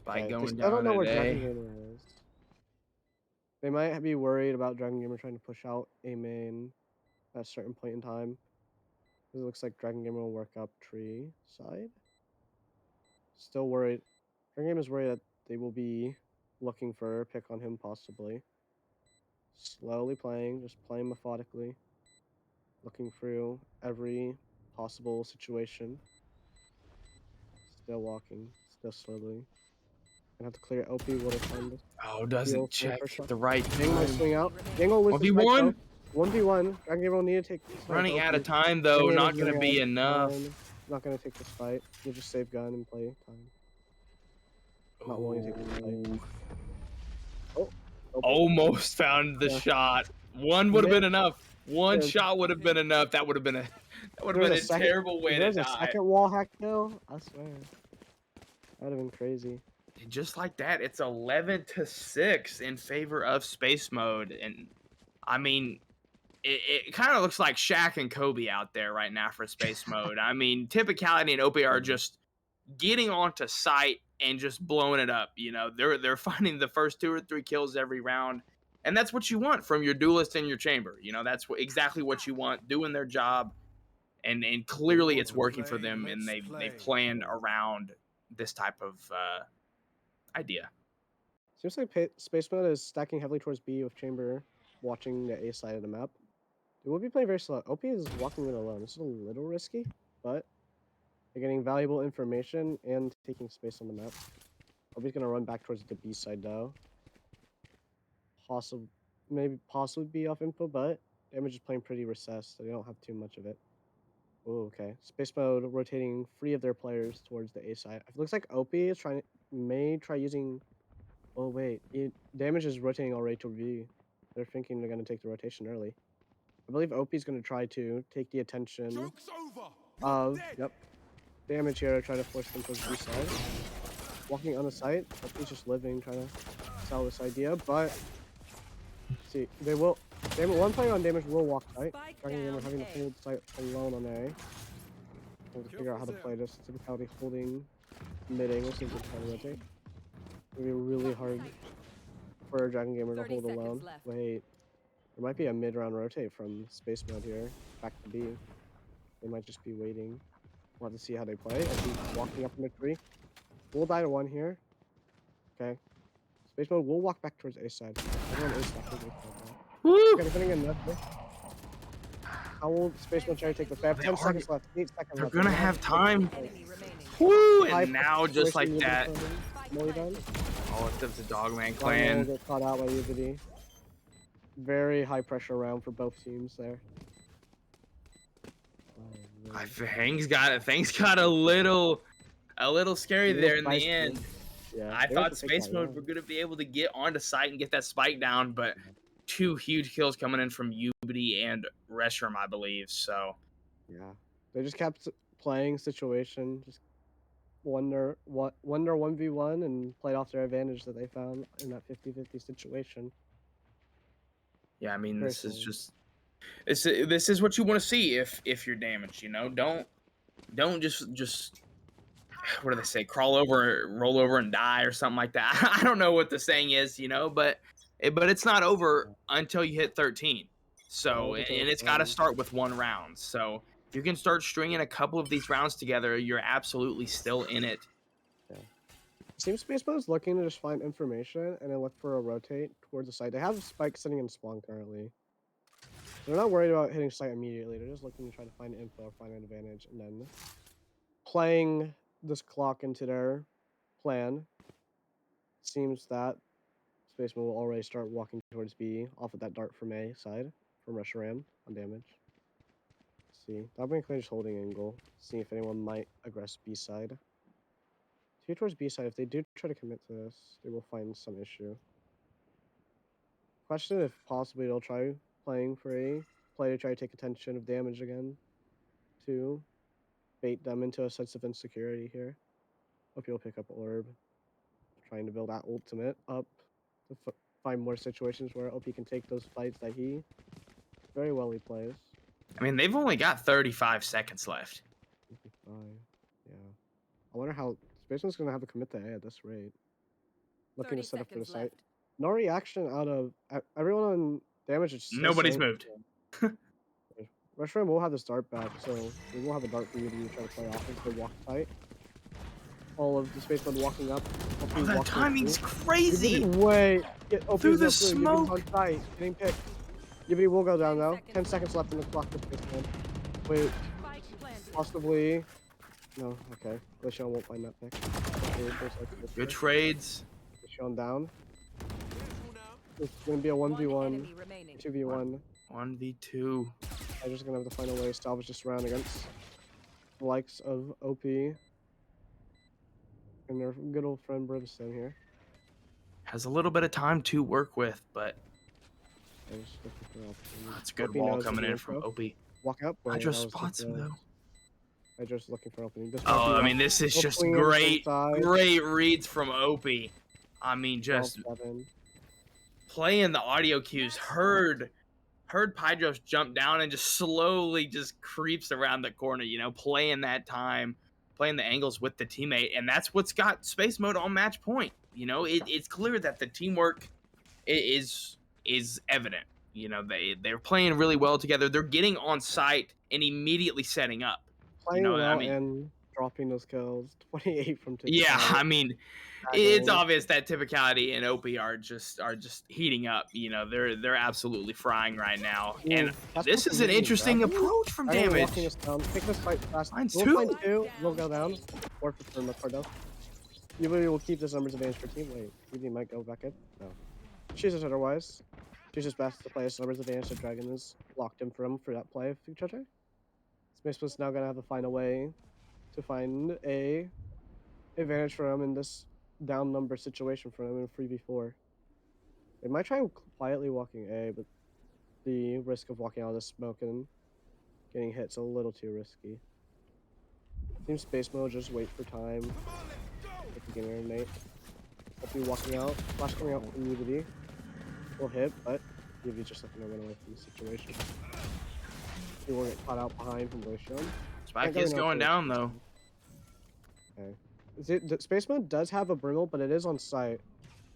A: By
C: They
A: going
C: still
A: down
C: don't know where
A: today.
C: Dragon Gamer is. They might be worried about Dragon Gamer trying to push out a main at a certain point in time. It looks like Dragon Gamer will work up tree side. Still worried. Dragon Gamer is worried that they will be looking for a pick on him possibly. Slowly playing, just playing methodically. Looking through every possible situation. Still walking, still slowly. Gonna have to clear OP will find this.
A: Oh, doesn't check the right
C: Yang might
A: time.
C: swing out. Yang will lose
A: 1v1?
C: 1v1. Dragon Gamer will need to take this fight.
A: Running out of time though, not gonna be enough.
C: Not gonna take this fight. You'll just save gun and play time. Not willing to take this fight. Oh.
A: Almost found the shot. One would have been enough. One shot would have been enough. That would have been a terrible way to die.
C: There's a second wall hack kill. I swear. That would have been crazy.
A: And just like that, it's 11-6 in favor of space mode. And I mean, it kind of looks like Shaq and Kobe out there right now for space mode. I mean, Typicality and OP are just getting onto site and just blowing it up. You know, they're finding the first 2 or 3 kills every round. And that's what you want from your duelist in your chamber. You know, that's exactly what you want, doing their job. And clearly it's working for them, and they've planned around this type of idea.
C: Seems like Space Mode is stacking heavily towards B with Chamber watching the A side of the map. They will be playing very slow. OP is walking it alone. This is a little risky, but they're getting valuable information and taking space on the map. OP's gonna run back towards the B side though. Possibly be off info, but Damage is playing pretty recessed, so they don't have too much of it. Oh, okay. Space Mode rotating 3 of their players towards the A side. It looks like OP is may try using. Oh wait, Damage is rotating already to B. They're thinking they're gonna take the rotation early. I believe OP is gonna try to take the attention of Damage here to try to force them towards B side. Walking on the site, OP's just living, trying to sell this idea, but see, they will. One player on Damage will walk site. Dragon Gamer having to hold site alone on A. We'll figure out how to play this. Typicality holding mid angle seems to try to rotate. It'll be really hard for a Dragon Gamer to
B: 30
C: hold
B: seconds
C: alone.
B: left.
C: Wait, there might be a mid-round rotate from Space Mode here. Back to B. They might just be waiting. We'll have to see how they play. As he's walking up into 3. We'll die to 1 here. Okay. Space Mode will walk back towards A side. Everyone A side.
A: Woo!
C: Okay, defending in left. How will Space Mode try to take this? They have 10 seconds left. 8 seconds
A: They're
C: left.
A: gonna have time.
B: Enemy remaining.
A: Woo!
C: High
A: And now, just like
C: situation,
A: that,
C: Molly done.
A: all left of the Dogman
C: Dogman will
A: clan.
C: get caught out by Ubity. Very high pressure round for both teams there. Oh, man.
A: Things got a little scary there in the end.
C: Yeah,
A: I
C: they
A: thought
C: have to take
A: Space
C: that
A: Mode
C: round.
A: were gonna be able to get onto site and get that spike down, but 2 huge kills coming in from Ubity and Restroom, I believe. So
C: Yeah, they just kept playing situation, just wonder 1v1 and played off their advantage that they found in that 50-50 situation.
A: yeah, I mean,
C: Very
A: this is
C: solid.
A: just this is what you want to see if you're damaged. You know, don't just what do they say? Crawl over, roll over, and die, or something like that. I don't know what the saying is, you know, but it's not over until you hit 13. So and it's got to start with 1 round. So if you can start stringing a couple of these rounds together, you're absolutely still in it.
C: Yeah. Seems Space Mode is looking to just find information and then look for a rotate towards the site. They have Spike sitting in spawn currently. They're not worried about hitting site immediately. They're just looking to try to find info or find an advantage and then playing this clock into their plan. Seems that Space Mode will already start walking towards B off of that dart from A side from Reshiram on damage. Let's see. Dogman Clan is holding angle. See if anyone might aggress B side. Two towards B side. If they do try to commit to this, they will find some issue. Question if possibly they'll try playing for A. Play to try to take attention of damage again. 2. Bait them into a sense of insecurity here. Hope you'll pick up Orb. Trying to build that ultimate up to find more situations where OP can take those fights that he very well plays.
A: I mean, they've only got 35 seconds left.
C: 55. Yeah. I wonder how Spaceman's gonna have to commit to A at this rate. Looking to set up for the site. No reaction out of everyone on damage is still
A: Nobody's
C: safe.
A: moved.
C: Reshiram will have the start back, so we will have a dart for you to try to play offense. They walk tight. All of the Space Mode walking up.
A: Oh, that timing's crazy.
C: Wait, get OP
A: Through the smoke.
C: on tight, getting picked. Yibity will go down though. 10 seconds left in the clock. Wait, possibly. No, okay. Glaceon won't find that pick.
A: Good trades.
C: Glaceon down. It's gonna be a 1v1, 2v1.
A: 1v2.
C: I'm just gonna have to find a way to salvage this round against the likes of OP and their good old friend Brimstone here.
A: Has a little bit of time to work with, but that's a good
C: OP
A: wall
C: knows
A: coming
C: the
A: in from
C: info.
A: OP.
C: Walk up.
A: Hydra spots him though.
C: Hydra's looking for opening.
A: Oh, I mean, this is just great reads from OP. I mean, just playing the audio cues. Heard Pydros jump down and just slowly just creeps around the corner, you know, playing that time, playing the angles with the teammate. And that's what's got Space Mode on match point. You know, it's clear that the teamwork is evident. You know, they're playing really well together. They're getting on site and immediately setting up.
C: Playing
A: You know,
C: well
A: I mean,
C: and dropping those kills. 28 from 2.
A: yeah, I mean, it's obvious that Typicality and OP are just heating up. You know, they're absolutely frying right now. And this is an interesting approach from damage.
C: Pick this fight fast.
A: Mine's
C: We'll
A: 2.
C: find 2. We'll go down. Or for the part though. Usually will keep this numbers advantage for team. Wait, Evie might go back in. No. Chooses otherwise. Chooses best to play his numbers advantage that Dragon is locked in for him for that play of each other. Space was now gonna have to find a way to find a advantage for him in this down number situation for him in 3v4. They might try quietly walking A, but the risk of walking out of the smoke and getting hit's a little too risky. Team Space Mode, just wait for time. At the beginner Nate. Hope you walking out. Flash coming out from Unity. Will hit, but Unity just looking to run away from the situation. He will get caught out behind from Glaceon.
A: Spike is going down though.
C: Okay. The Space Mode does have a Brimble, but it is on site.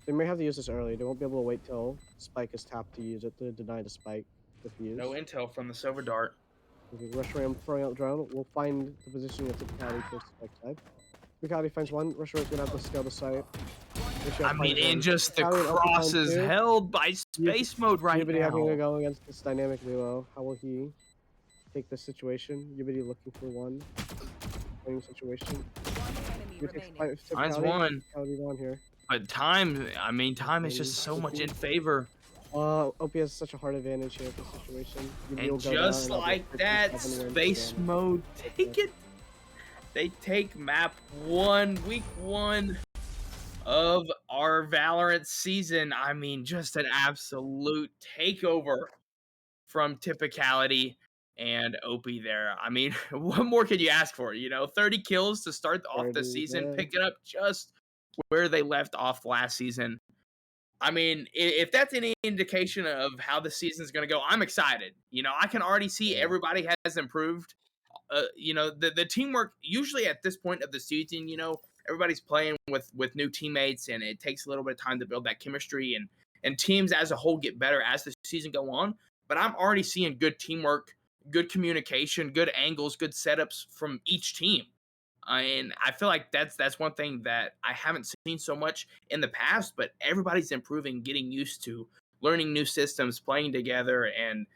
C: They may have to use this early. They won't be able to wait till Spike is tapped to use it to deny the Spike
A: No
C: defuse.
A: intel from the Silver Dart.
C: Okay, Rush Ram throwing out the drone. We'll find the positioning of Typicality towards the Spike side. Typicality finds one. Rush Ram's gonna have to scale the site.
A: I mean, and just the
C: Typicality and Opie
A: cross
C: down
A: is
C: two.
A: held by Space Mode right
C: Ubity having to
A: now.
C: go against this dynamic duo. How will he take this situation? Ubity looking for one winning situation. He takes
A: Finds
C: Typicality.
A: one,
C: Typicality down here.
A: but time, I mean, time is just so much in favor.
C: OP has such a hard advantage here in this situation. Ubity will
A: And
C: go down,
A: just
C: and that'll be a
A: like
C: 57
A: that,
C: win for
A: Space
C: them.
A: Mode take it. They take map 1, week 1 of our Valorant season. I mean, just an absolute takeover from Typicality and Opie there. I mean, what more could you ask for? 30 kills to start off the
C: 30,
A: season,
C: yeah.
A: pick it up just where they left off last season. I mean, if that's any indication of how the season's going to go, I'm excited. I can already see
C: Yeah.
A: everybody has improved. The teamwork usually at this point of the season, everybody's playing with new teammates, and it takes a little bit of time to build that chemistry, and teams as a whole get better as the season go on. But I'm already seeing good teamwork, good communication, good angles, good setups from each team. And I feel like that's one thing that I haven't seen so much in the past, but everybody's improving, getting used to learning new systems, playing together, and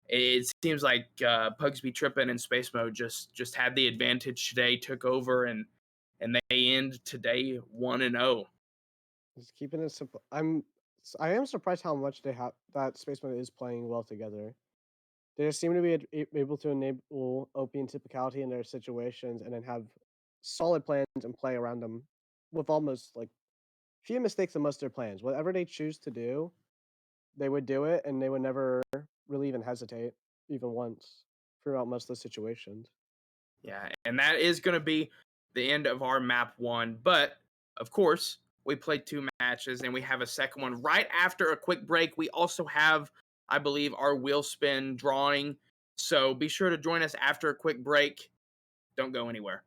A: it seems like Pugsby Trippin and Space Mode just had the advantage today, took over, and they end today 1-0.
C: Just keeping it simple. I am surprised how much they have that Space Mode is playing well together. They just seem to be able to enable OP and Typicality in their situations, and then have solid plans and play around them with almost like few mistakes in most of their plans. Whatever they choose to do, they would do it, and they would never really even hesitate, even once, throughout most of the situations.
A: Yeah, and that is going to be the end of our map 1. But of course, we played 2 matches, and we have a second one right after a quick break. We also have, I believe, our wheel spin drawing. So be sure to join us after a quick break. Don't go anywhere.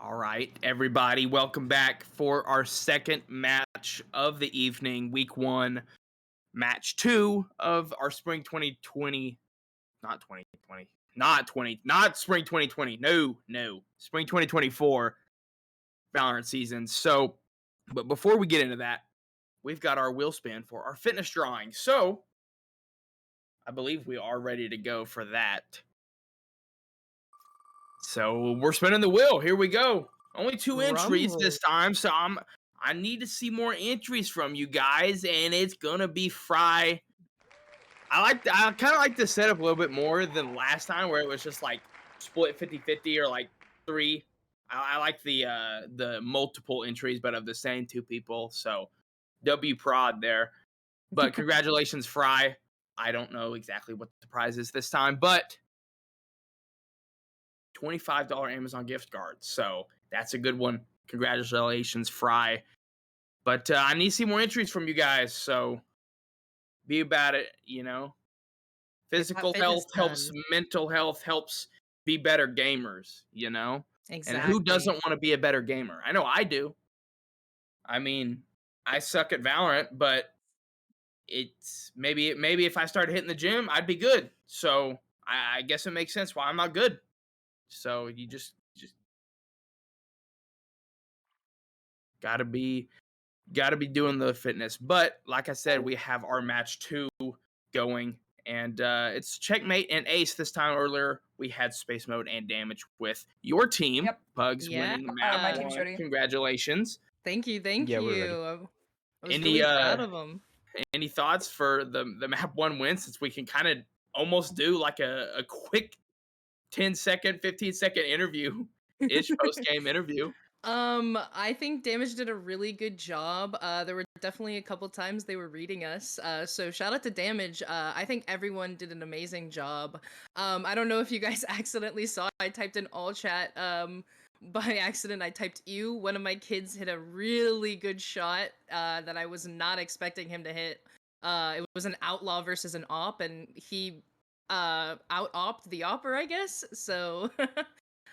A: All right, everybody, welcome back for our second match of the evening, week 1, match 2 of our spring 2020, not 2020, not spring 2020, no, spring 2024 Valorant season. So, but before we get into that, we've got our wheel spin for our fitness drawing. So, I believe we are ready to go for that. So, we're spinning the wheel. Here we go. Only 2 entries this time, so I need to see more entries from you guys, and it's gonna be Fry. I kind of like the setup a little bit more than last time, where it was just like split 50-50 or like 3. I like the multiple entries, but of the same 2 people. So W prod there. But congratulations, Fry. I don't know exactly what the prize is this time, but $25 Amazon gift card. So that's a good one. Congratulations, Fry. But I need to see more entries from you guys. So be about it, you know.
B: Get that
A: Physical
B: fitness
A: health helps,
B: done.
A: mental health helps be better gamers, you know? And who doesn't
B: Exactly.
A: want to be a better gamer? I know I do. I mean, I suck at Valorant, but it's maybe if I started hitting the gym, I'd be good. So I guess it makes sense why I'm not good. So you just gotta be doing the fitness. But like I said, we have our match 2 going, and it's Checkmate and Ace this time. Earlier we had Space Mode and Damage with your team,
D: Yep.
A: Pugs,
B: Yeah.
A: winning map
D: My team's
A: 1.
D: ready.
A: Congratulations.
B: Thank you. Thank
E: Yeah, we're ready.
B: you. I was
A: Any
B: really proud of them.
A: any thoughts for the map 1 win, since we can kind of almost do like a quick 10-second, 15-second interview ish post game interview?
B: I think Damage did a really good job. There were definitely a couple times they were reading us. So shout out to Damage. I think everyone did an amazing job. I don't know if you guys accidentally saw, I typed in all chat. By accident, I typed you. One of my kids hit a really good shot, that I was not expecting him to hit. It was an outlaw versus an op, and he, out-opped the opper, I guess. So,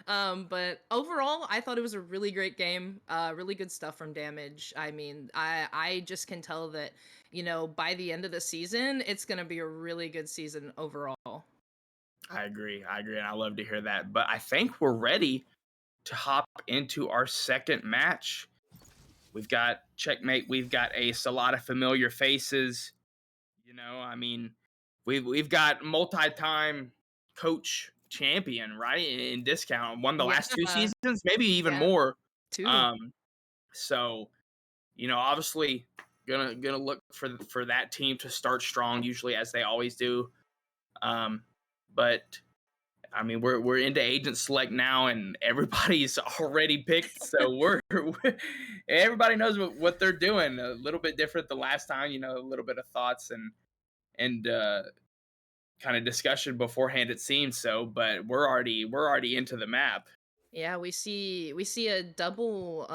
B: but overall, I thought it was a really great game. Really good stuff from Damage. I mean, I just can tell that, by the end of the season, it's gonna be a really good season overall.
A: I agree. And I love to hear that. But I think we're ready to hop into our second match. We've got Checkmate. We've got Ace. A lot of familiar faces. I mean, we've got multi-time coach champion, right? In discount, won the last 2
B: Yeah,
A: seasons, maybe even
B: yeah,
A: more.
B: too.
A: Um, so obviously gonna look for that team to start strong, usually as they always do. But I mean, we're into agent select now, and everybody's already picked, so everybody knows what they're doing. A little bit different the last time, a little bit of thoughts and kind of discussion beforehand. It seems so, but we're already into the map.
B: Yeah, we see a double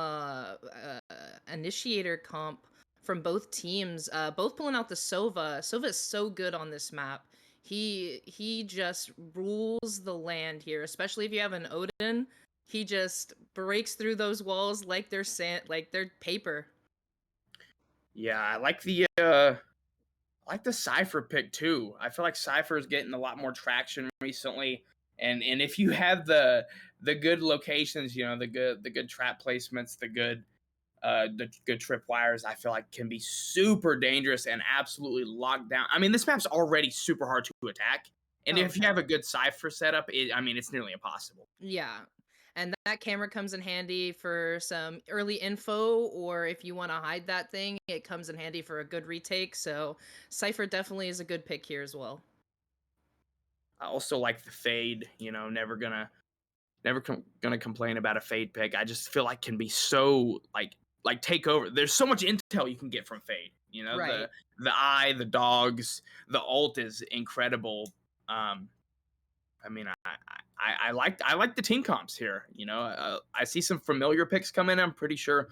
B: initiator comp from both teams, both pulling out the Sova. Sova is so good on this map. He just rules the land here, especially if you have an Odin. He just breaks through those walls like they're sand, like they're paper.
A: Yeah, I like the Cypher pick too. I feel like Cypher is getting a lot more traction recently, and if you have the good locations, the good trap placements, the good trip wires, I feel like can be super dangerous and absolutely locked down. I mean, this map's already super hard to attack, and
B: Oh
A: if you have
B: hell.
A: a good Cypher setup, it's nearly impossible.
B: Yeah. And that camera comes in handy for some early info, or if you want to hide that thing, it comes in handy for a good retake. So Cypher definitely is a good pick here as well.
A: I also like the fade. Never gonna complain about a fade pick. I just feel like can be so like take over. There's so much intel you can get from fade.
B: Right.
A: The eye, the dogs, the ult is incredible. Um, I mean, I like the team comps here. I see some familiar picks come in. I'm pretty sure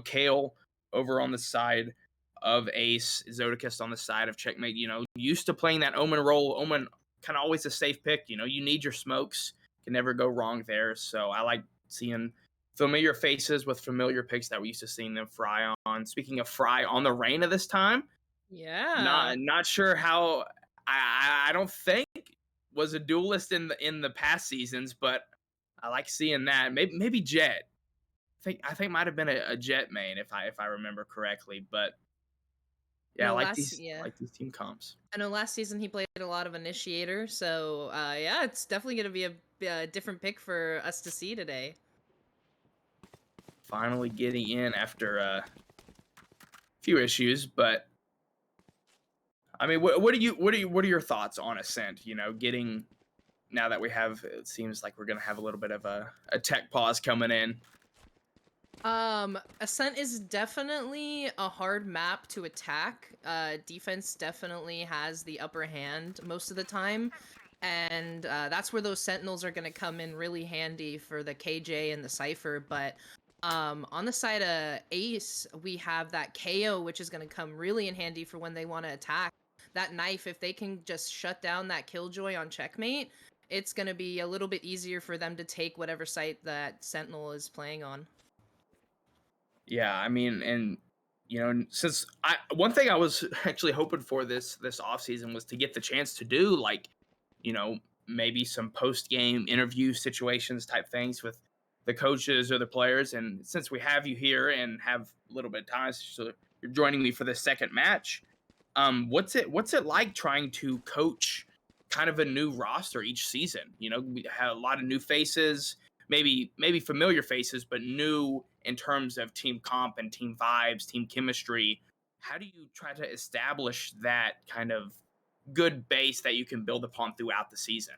A: Kale over on the side of Ace, Zodicus on the side of Checkmate. Used to playing that Omen role. Omen kind of always a safe pick. You need your smokes. Can never go wrong there. So I like seeing familiar faces with familiar picks that we used to seeing them fry on. Speaking of fry on the Reina this time,
B: Yeah.
A: not sure how. I don't think was a duelist in the past seasons, but I like seeing that. Maybe Jet. I think might have been a Jet main if I remember correctly. But yeah, I
B: No,
A: like
B: last
A: these I
B: yeah.
A: like these team comps.
B: I know last season he played a lot of initiator, so yeah, it's definitely gonna be a different pick for us to see today.
A: Finally getting in after a few issues, but I mean, what are your thoughts on Ascent? Getting now that we have, it seems like we're gonna have a little bit of a tech pause coming in.
B: Ascent is definitely a hard map to attack. Defense definitely has the upper hand most of the time. And that's where those sentinels are going to come in really handy for the KJ and the Cypher. But on the side of Ace, we have that KO, which is going to come really in handy for when they want to attack. That knife, if they can just shut down that Killjoy on Checkmate, it's going to be a little bit easier for them to take whatever site that Sentinel is playing on.
A: Yeah, I mean, and since one thing I was actually hoping for this off season was to get the chance to do like, you know, maybe some post game interview situations type things with the coaches or the players. And since we have you here and have a little bit of time, so you're joining me for the second match. What's it like trying to coach kind of a new roster each season? You know, we have a lot of new faces, maybe familiar faces, but new in terms of team comp and team vibes, team chemistry. How do you try to establish that kind of good base that you can build upon throughout the season?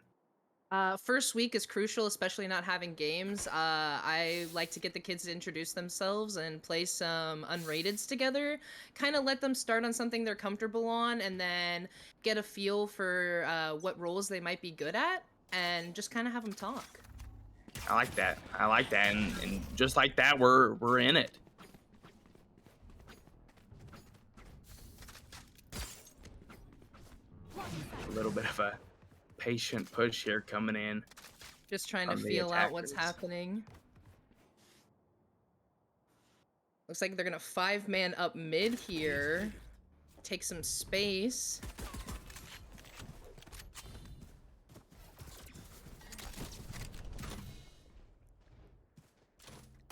B: First week is crucial, especially not having games. I like to get the kids to introduce themselves and play some unrateds together. Kind of let them start on something they're comfortable on, and then get a feel for what roles they might be good at, and just kind of have them talk.
A: I like that. I like that, and just like that, we're in it. A little bit of a patient push here coming in.
B: Just trying to feel out what's happening. Looks like they're gonna 5-man up mid here. Take some space.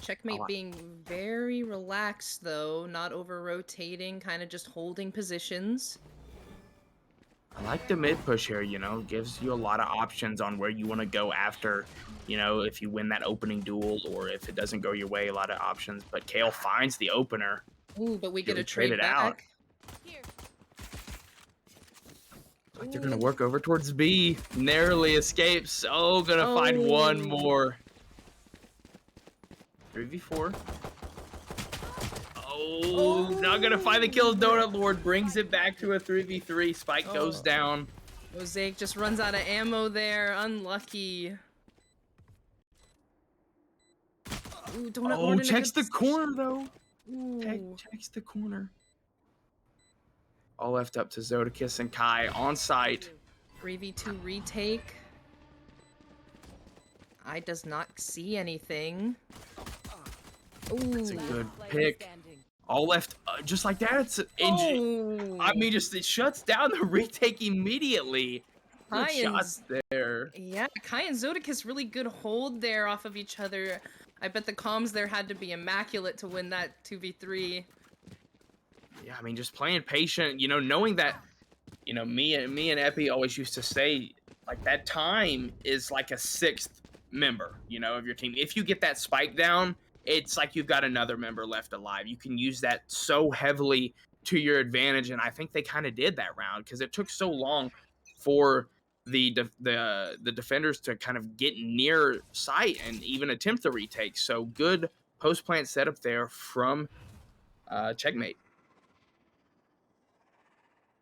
B: Checkmate being very relaxed though, not over rotating, kind of just holding positions.
A: I like the mid push here, gives you a lot of options on where you want to go after, if you win that opening duel or if it doesn't go your way, a lot of options. But Kale finds the opener.
B: Ooh, but we get a
A: trade
B: trade
A: out.
B: back.
A: Like they're gonna work over towards B. Narrowly escapes. Oh, gonna find one more. 3v4. Oh, not gonna find the kill. Donut Lord brings it back to a 3v3. Spike goes down.
B: Mosaic just runs out of ammo there. Unlucky. Ooh, Donut Lord
A: checks the corner though. Checks the corner. All left up to Zodicus and Kai on site.
B: 3v2 retake. I does not see anything. Ooh.
A: That's a good pick. All left, just like that. It's I mean, it shuts down the retake immediately. Good shots there.
B: Yeah, Kai and Zodicus really good hold there off of each other. I bet the comms there had to be immaculate to win that 2v3.
A: Yeah, I mean, just playing patient, knowing that, me and Epi always used to say, like, that time is like a sixth member, of your team. If you get that spike down, it's like you've got another member left alive. You can use that so heavily to your advantage, and I think they kind of did that round because it took so long for the defenders to kind of get near site and even attempt the retake. So good post-plant setup there from Checkmate.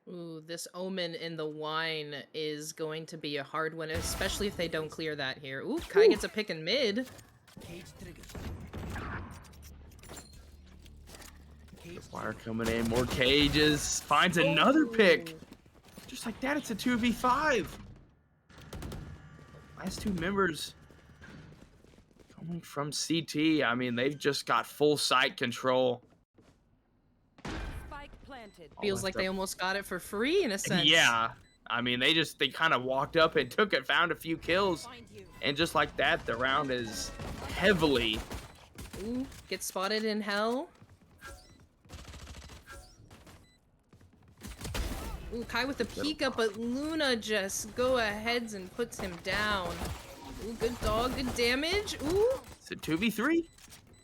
B: Ooh, this Omen in the wine is going to be a hard one, especially if they don't clear that here. Ooh, Kai gets a pick in mid.
A: Fire coming in, more cages, finds another pick. Just like that, it's a 2v5. Last two members coming from CT. I mean, they've just got full site control.
B: Feels like they almost got it for free in a sense.
A: Yeah. I mean, they kind of walked up and took it, found a few kills. And just like that, the round is heavily.
B: Ooh, gets spotted in hell. Ooh, Kai with the peek up, but Luna just go ahead and puts him down. Ooh, good dog, good damage. Ooh.
A: It's a 2v3?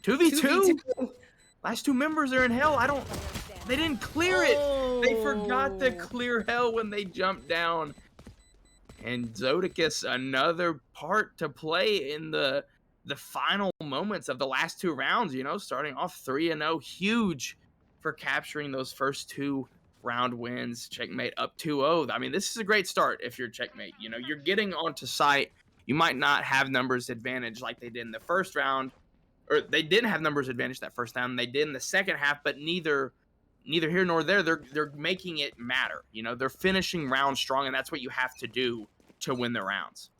A: 2v2? Last two members are in hell. They didn't clear it. They forgot to clear hell when they jumped down. And Zodicus, another part to play in the the final moments of the last 2 rounds, starting off 3-0, huge for capturing those first 2 round wins. Checkmate up 2-0. I mean, this is a great start if you're Checkmate. You're getting onto site. You might not have numbers advantage like they did in the first round, or they didn't have numbers advantage that first time. They did in the second half, but neither here nor there. They're making it matter. They're finishing rounds strong, and that's what you have to do to win the rounds.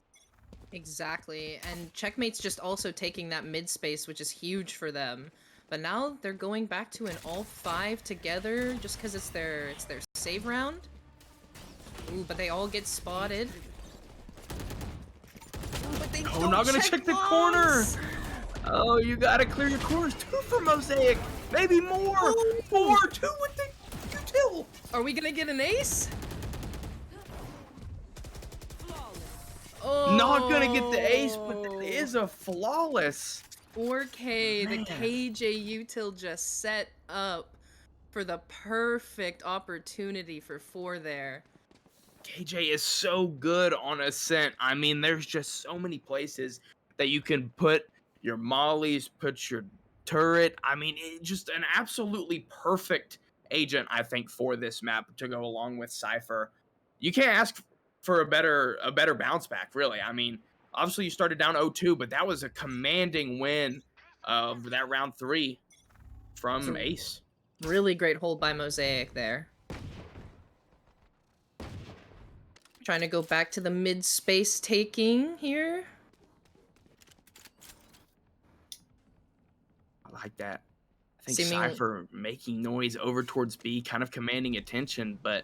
B: Exactly, and Checkmate's just also taking that mid space, which is huge for them. But now they're going back to an all 5 together just because it's their save round. Ooh, but they all get spotted. Ooh, but they don't
A: not gonna check the corner. Oh, you gotta clear your corners. 2 for Mosaic, maybe more.
B: Ooh.
A: 4, 2 with the util.
B: Are we gonna get an ace? Oh.
A: Not gonna get the ace, but that is a flawless.
B: 4K, the KJ util just set up for the perfect opportunity for 4 there.
A: KJ is so good on Ascent. I mean, there's just so many places that you can put your mollies, put your turret. I mean, just an absolutely perfect agent, I think, for this map to go along with Cypher. You can't ask for a better bounce back, really. I mean, obviously you started down 0-2, but that was a commanding win of that round 3 from Ace.
B: Really great hold by Mosaic there. Trying to go back to the mid space taking here.
A: I like that. I think Cypher making noise over towards B, kind of commanding attention, but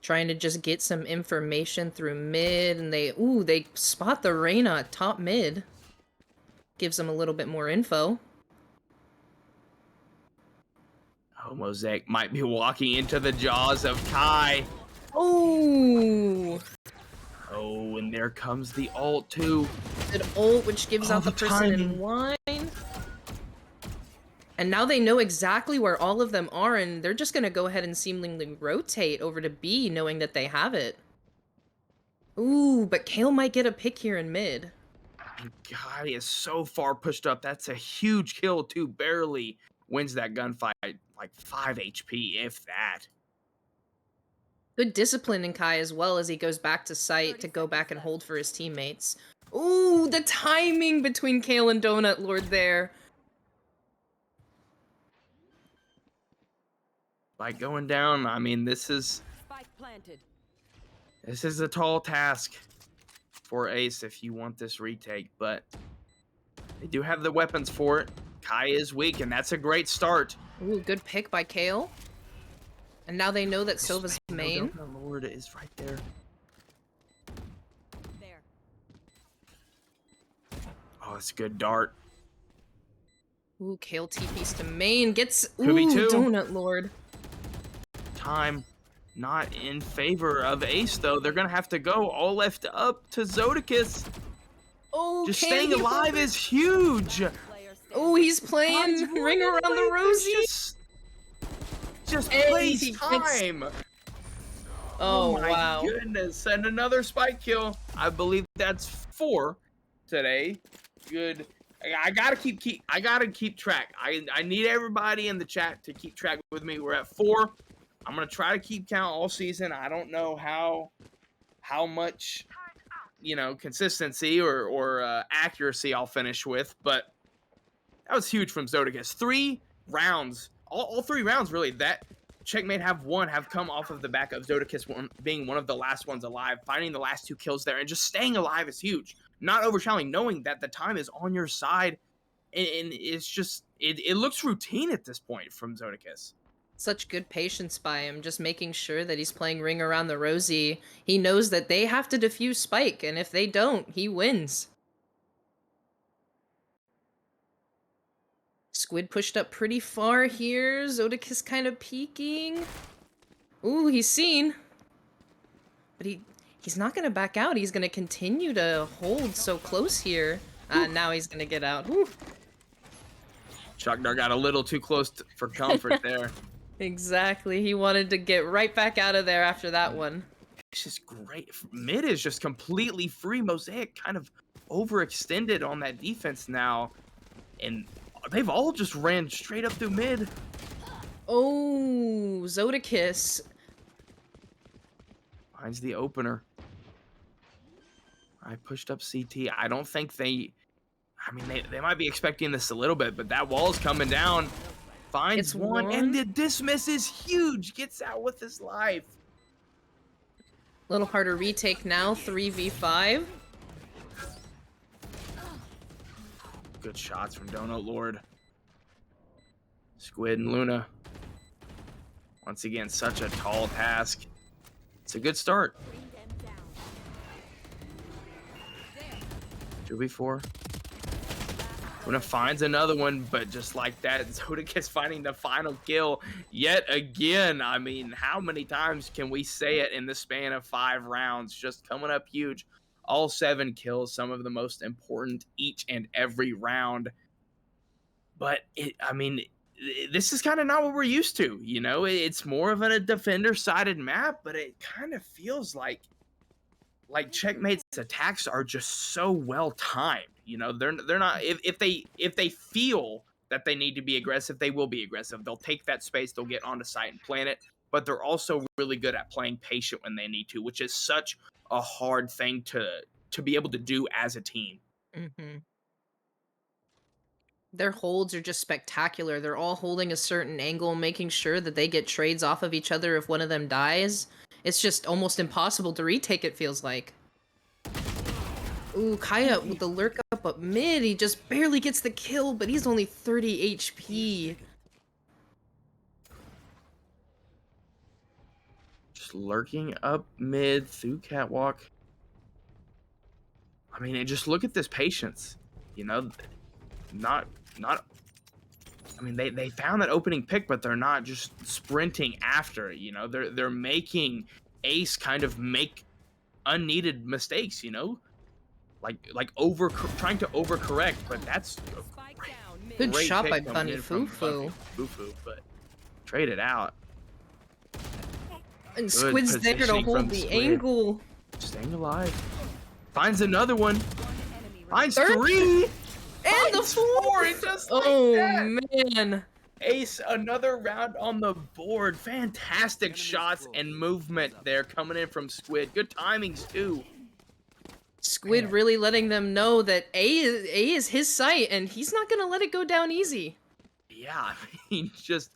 B: trying to just get some information through mid, and they spot the Reyna at top mid. Gives them a little bit more info.
A: Oh, Mosaic might be walking into the jaws of Kai.
B: Oh!
A: Oh, and there comes the ult too.
B: Good ult, which gives out the person in wine. And now they know exactly where all of them are, and they're just gonna go ahead and seemingly rotate over to B, knowing that they have it. Ooh, but Kale might get a pick here in mid.
A: And Kai is so far pushed up. That's a huge kill too. Barely wins that gunfight, like 5 HP, if that.
B: Good discipline in Kai as well as he goes back to site to go back and hold for his teammates. Ooh, the timing between Kale and Donut Lord there.
A: Like going down, I mean, this is a tall task for Ace if you want this retake, but they do have the weapons for it. Kai is weak, and that's a great start.
B: Ooh, good pick by Kale. And now they know that Silva's main.
A: The Lord is right there. Oh, it's a good dart.
B: Ooh, Kale TP's to main. Gets
A: Could be two.
B: Donut Lord.
A: Time not in favor of Ace, though. They're going to have to go all left up to Zodicus.
B: Oh,
A: just staying alive is huge.
B: Oh, he's playing Ring Around the Rosie.
A: Just plays time.
B: Oh,
A: my
B: wow.
A: goodness. And another spike kill. I believe that's 4 today. Good. I gotta keep track. I need everybody in the chat to keep track with me. We're at 4. I'm gonna try to keep count all season. I don't know how much consistency or accuracy I'll finish with, but that was huge from Zodicus. 3 rounds, all 3 rounds really that Checkmate have come off of the back of Zodicus being one of the last ones alive, finding the last 2 kills there, and just staying alive is huge. Not overshadowing, knowing that the time is on your side, and it's just it looks routine at this point from Zodicus.
B: Such good patience by him, just making sure that he's playing Ring Around the Rosie. He knows that they have to defuse Spike, and if they don't, he wins. Squid pushed up pretty far here. Zodicus kind of peeking. Ooh, he's seen. But he's not going to back out. He's going to continue to hold so close here. Now he's going to get out. Woo.
A: Chugnar got a little too close for comfort there.
B: Exactly. He wanted to get right back out of there after that one.
A: Ace is great. Mid is just completely free. Mosaic kind of overextended on that defense now. And they've all just ran straight up through mid.
B: Oh, Zodakis.
A: Finds the opener. I pushed up CT. I don't think they... I mean, they might be expecting this a little bit, but that wall's coming down. Finds one, and the dismiss is huge. Gets out with his life.
B: A little harder retake now, 3v5.
A: Good shots from Donut Lord. Squid and Luna. Once again, such a tall task. It's a good start. 2v4. Luna finds another one, but just like that, Zodakis finding the final kill yet again. I mean, how many times can we say it in the span of 5 rounds? Just coming up huge. All 7 kills, some of the most important each and every round. But, I mean, this is kind of not what we're used to, you know? It's more of a defender-sided map, but it kind of feels like Checkmate's attacks are just so well timed. You know, they're not, if they feel that they need to be aggressive, they will be aggressive. They'll take that space, they'll get onto site and plant it, but they're also really good at playing patient when they need to, which is such a hard thing to be able to do as a team.
B: Mm-hmm. Their holds are just spectacular. They're all holding a certain angle, making sure that they get trades off of each other if one of them dies. It's just almost impossible to retake, it feels like. Ooh, Kaya with the lurk up mid. He just barely gets the kill, but he's only 30 HP.
A: Just lurking up mid through catwalk. I mean, and just look at this patience. You know, not. I mean, they found that opening pick, but they're not just sprinting after it. You know, they're making Ace kind of make unneeded mistakes. You know, trying to overcorrect, but that's
B: good shot by Bunny Fufu.
A: But trade it out.
B: And Squid's there to hold the angle.
A: Staying alive. Finds another one. Finds 3.
B: And the 4.
A: Just
B: oh,
A: like
B: man.
A: Ace, another round on the board. Fantastic shots and movement there coming in from Squid. Good timings, too.
B: Squid really letting them know that A is his site, and he's not going to let it go down easy.
A: Yeah, I mean, just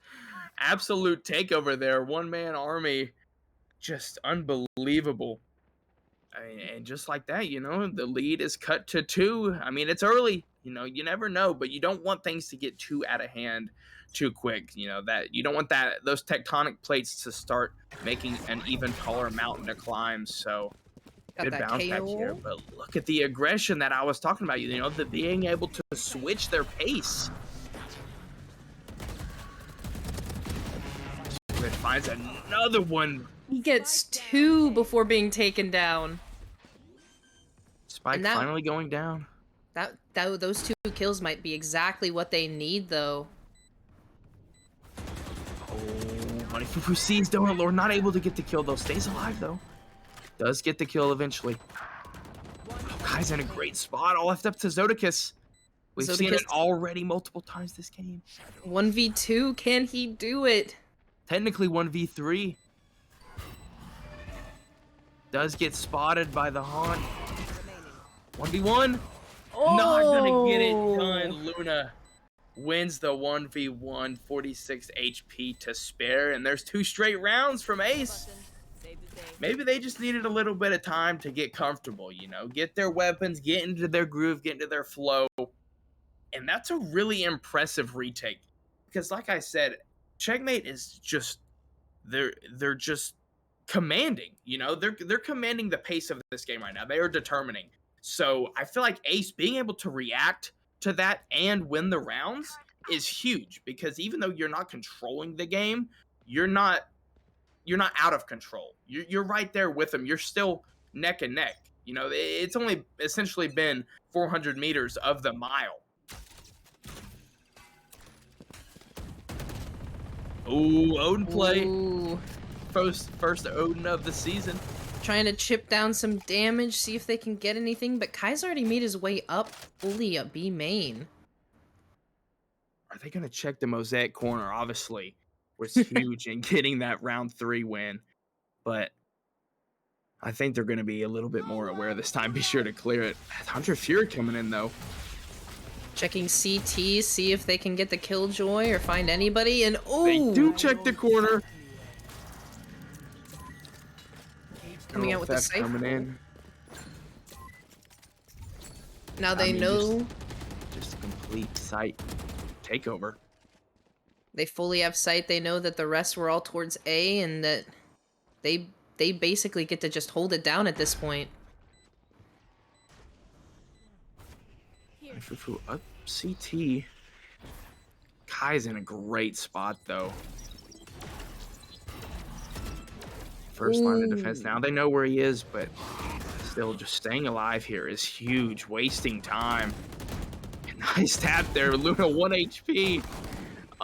A: absolute takeover there. One-man army. Just unbelievable. I mean, and just like that, you know, the lead is cut to 2. I mean, it's early. You know, you never know, but you don't want things to get too out of hand too quick. You know, that you don't want those tectonic plates to start making an even taller mountain to climb. So
B: Got
A: good
B: that
A: bounce back here. But look at the aggression that I was talking about. You know, the being able to switch their pace. Squid finds another one.
B: He gets 2 before being taken down.
A: Spike finally going down.
B: Those 2 kills might be exactly what they need, though.
A: Oh, Money Fufu sees Donut Lord, not able to get the kill, though. Stays alive, though. Does get the kill eventually. Oh, Kai's in a great spot. All left up to Zodakis. We've seen it already multiple times this game.
B: 1v2, can he do it?
A: Technically 1v3. Does get spotted by the Haunt. 1v1.
B: Oh.
A: Not gonna get it done. Luna wins the 1v1, 46 HP to spare, and there's 2 straight rounds from Ace. Maybe they just needed a little bit of time to get comfortable, you know, get their weapons, get into their groove, get into their flow. And that's a really impressive retake. Because like I said, Checkmate is just they're just commanding, you know, they're commanding the pace of this game right now. They are determining. So I feel like Ace being able to react to that and win the rounds is huge, because even though you're not controlling the game, you're not out of control. You're right there with them. You're still neck and neck. You know, it's only essentially been 400 meters of the mile. Ooh, Odin play.
B: Ooh.
A: First Odin of the season.
B: Trying to chip down some damage, see if they can get anything, but Kai's already made his way up fully at B main.
A: Are they going to check the Mosaic corner? Obviously, was huge in getting that round 3 win, but I think they're going to be a little bit more aware this time. Be sure to clear it. Hunter Fury coming in, though.
B: Checking CT, see if they can get the Killjoy or find anybody, and
A: They do check the corner.
B: Coming out with the safe.
A: Coming in.
B: Now they know.
A: Just a complete site takeover.
B: They fully have sight. They know that the rest were all towards A, and that they basically get to just hold it down at this point.
A: Up CT. Kai's in a great spot, though. First line of defense. Now they know where he is, but still just staying alive here is huge. Wasting time. Nice tap there. Luna 1 HP.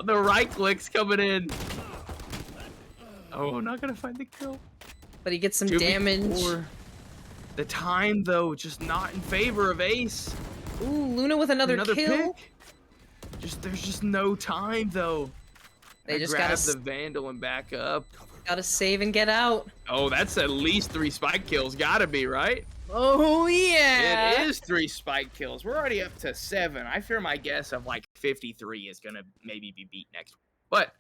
A: The right click's coming in. Oh, not going to find the kill.
B: But he gets some damage.
A: The time, though, just not in favor of Ace.
B: Ooh, Luna with another kill.
A: Pick. There's just no time, though.
B: They just
A: grab the Vandal and back up.
B: Gotta save and get out.
A: Oh, that's at least 3 spike kills. Gotta be, right?
B: Oh, yeah.
A: It is 3 spike kills. We're already up to 7. I fear my guess of like 53 is gonna maybe be beat next week. But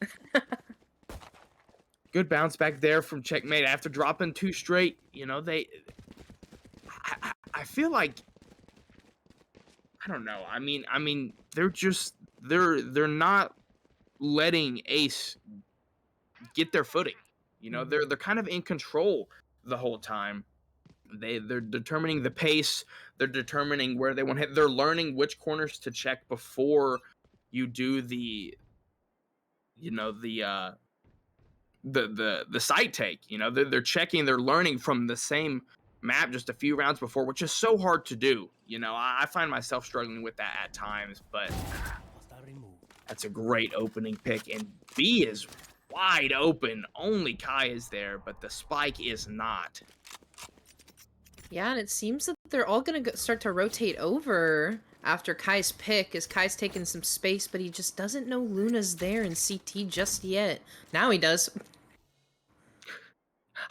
A: good bounce back there from Checkmate after dropping 2 straight. You know, I feel like, I don't know. I mean, they're not letting Ace get their footing. You know, they're kind of in control the whole time. They're determining the pace. They're determining where they want to hit. They're learning which corners to check before you do the side take. You know, they're checking. They're learning from the same map just a few rounds before, which is so hard to do. You know, I find myself struggling with that at times, but that's a great opening pick. And B is wide open. Only Kai is there, but the spike is not.
B: Yeah, and it seems that they're all gonna start to rotate over after Kai's pick, as Kai's taking some space, but he just doesn't know Luna's there in CT just yet. Now he does.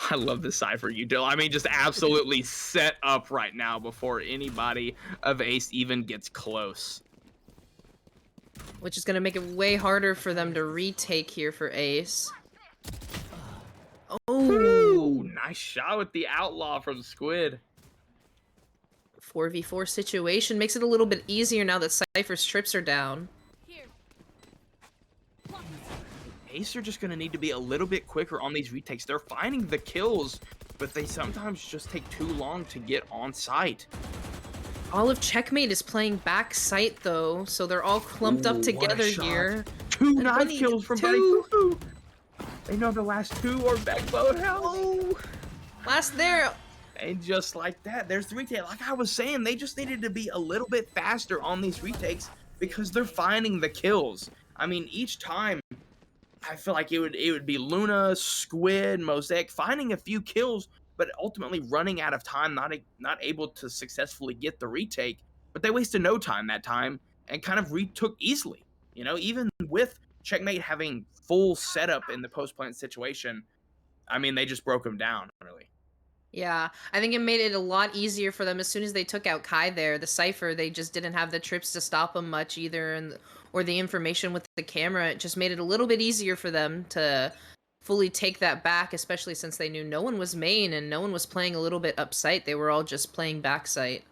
A: I love the Cypher util. I mean, just absolutely set up right now before anybody of Ace even gets close.
B: Which is going to make it way harder for them to retake here for Ace. Oh!
A: Ooh, nice shot with the Outlaw from Squid.
B: 4v4 situation makes it a little bit easier now that Cypher's trips are down.
A: Ace are just going to need to be a little bit quicker on these retakes. They're finding the kills, but they sometimes just take too long to get on site.
B: All of Checkmate is playing back site, though, so they're all clumped up together here.
A: 2 knife kills from Backbone. They know the last 2 are Backbone House.
B: Oh, last there.
A: And just like that, there's the retake. Like I was saying, they just needed to be a little bit faster on these retakes because they're finding the kills. I mean, each time, I feel like it would be Luna, Squid, Mosaic finding a few kills, but ultimately running out of time, not able to successfully get the retake. But they wasted no time that time and kind of retook easily. You know, even with Checkmate having full setup in the post-plant situation, I mean, they just broke them down, really.
B: Yeah, I think it made it a lot easier for them as soon as they took out Kai there. The Cypher, they just didn't have the trips to stop him much either, or the information with the camera. It just made it a little bit easier for them to fully take that back, especially since they knew no one was main and no one was playing a little bit up site. They were all just playing back site.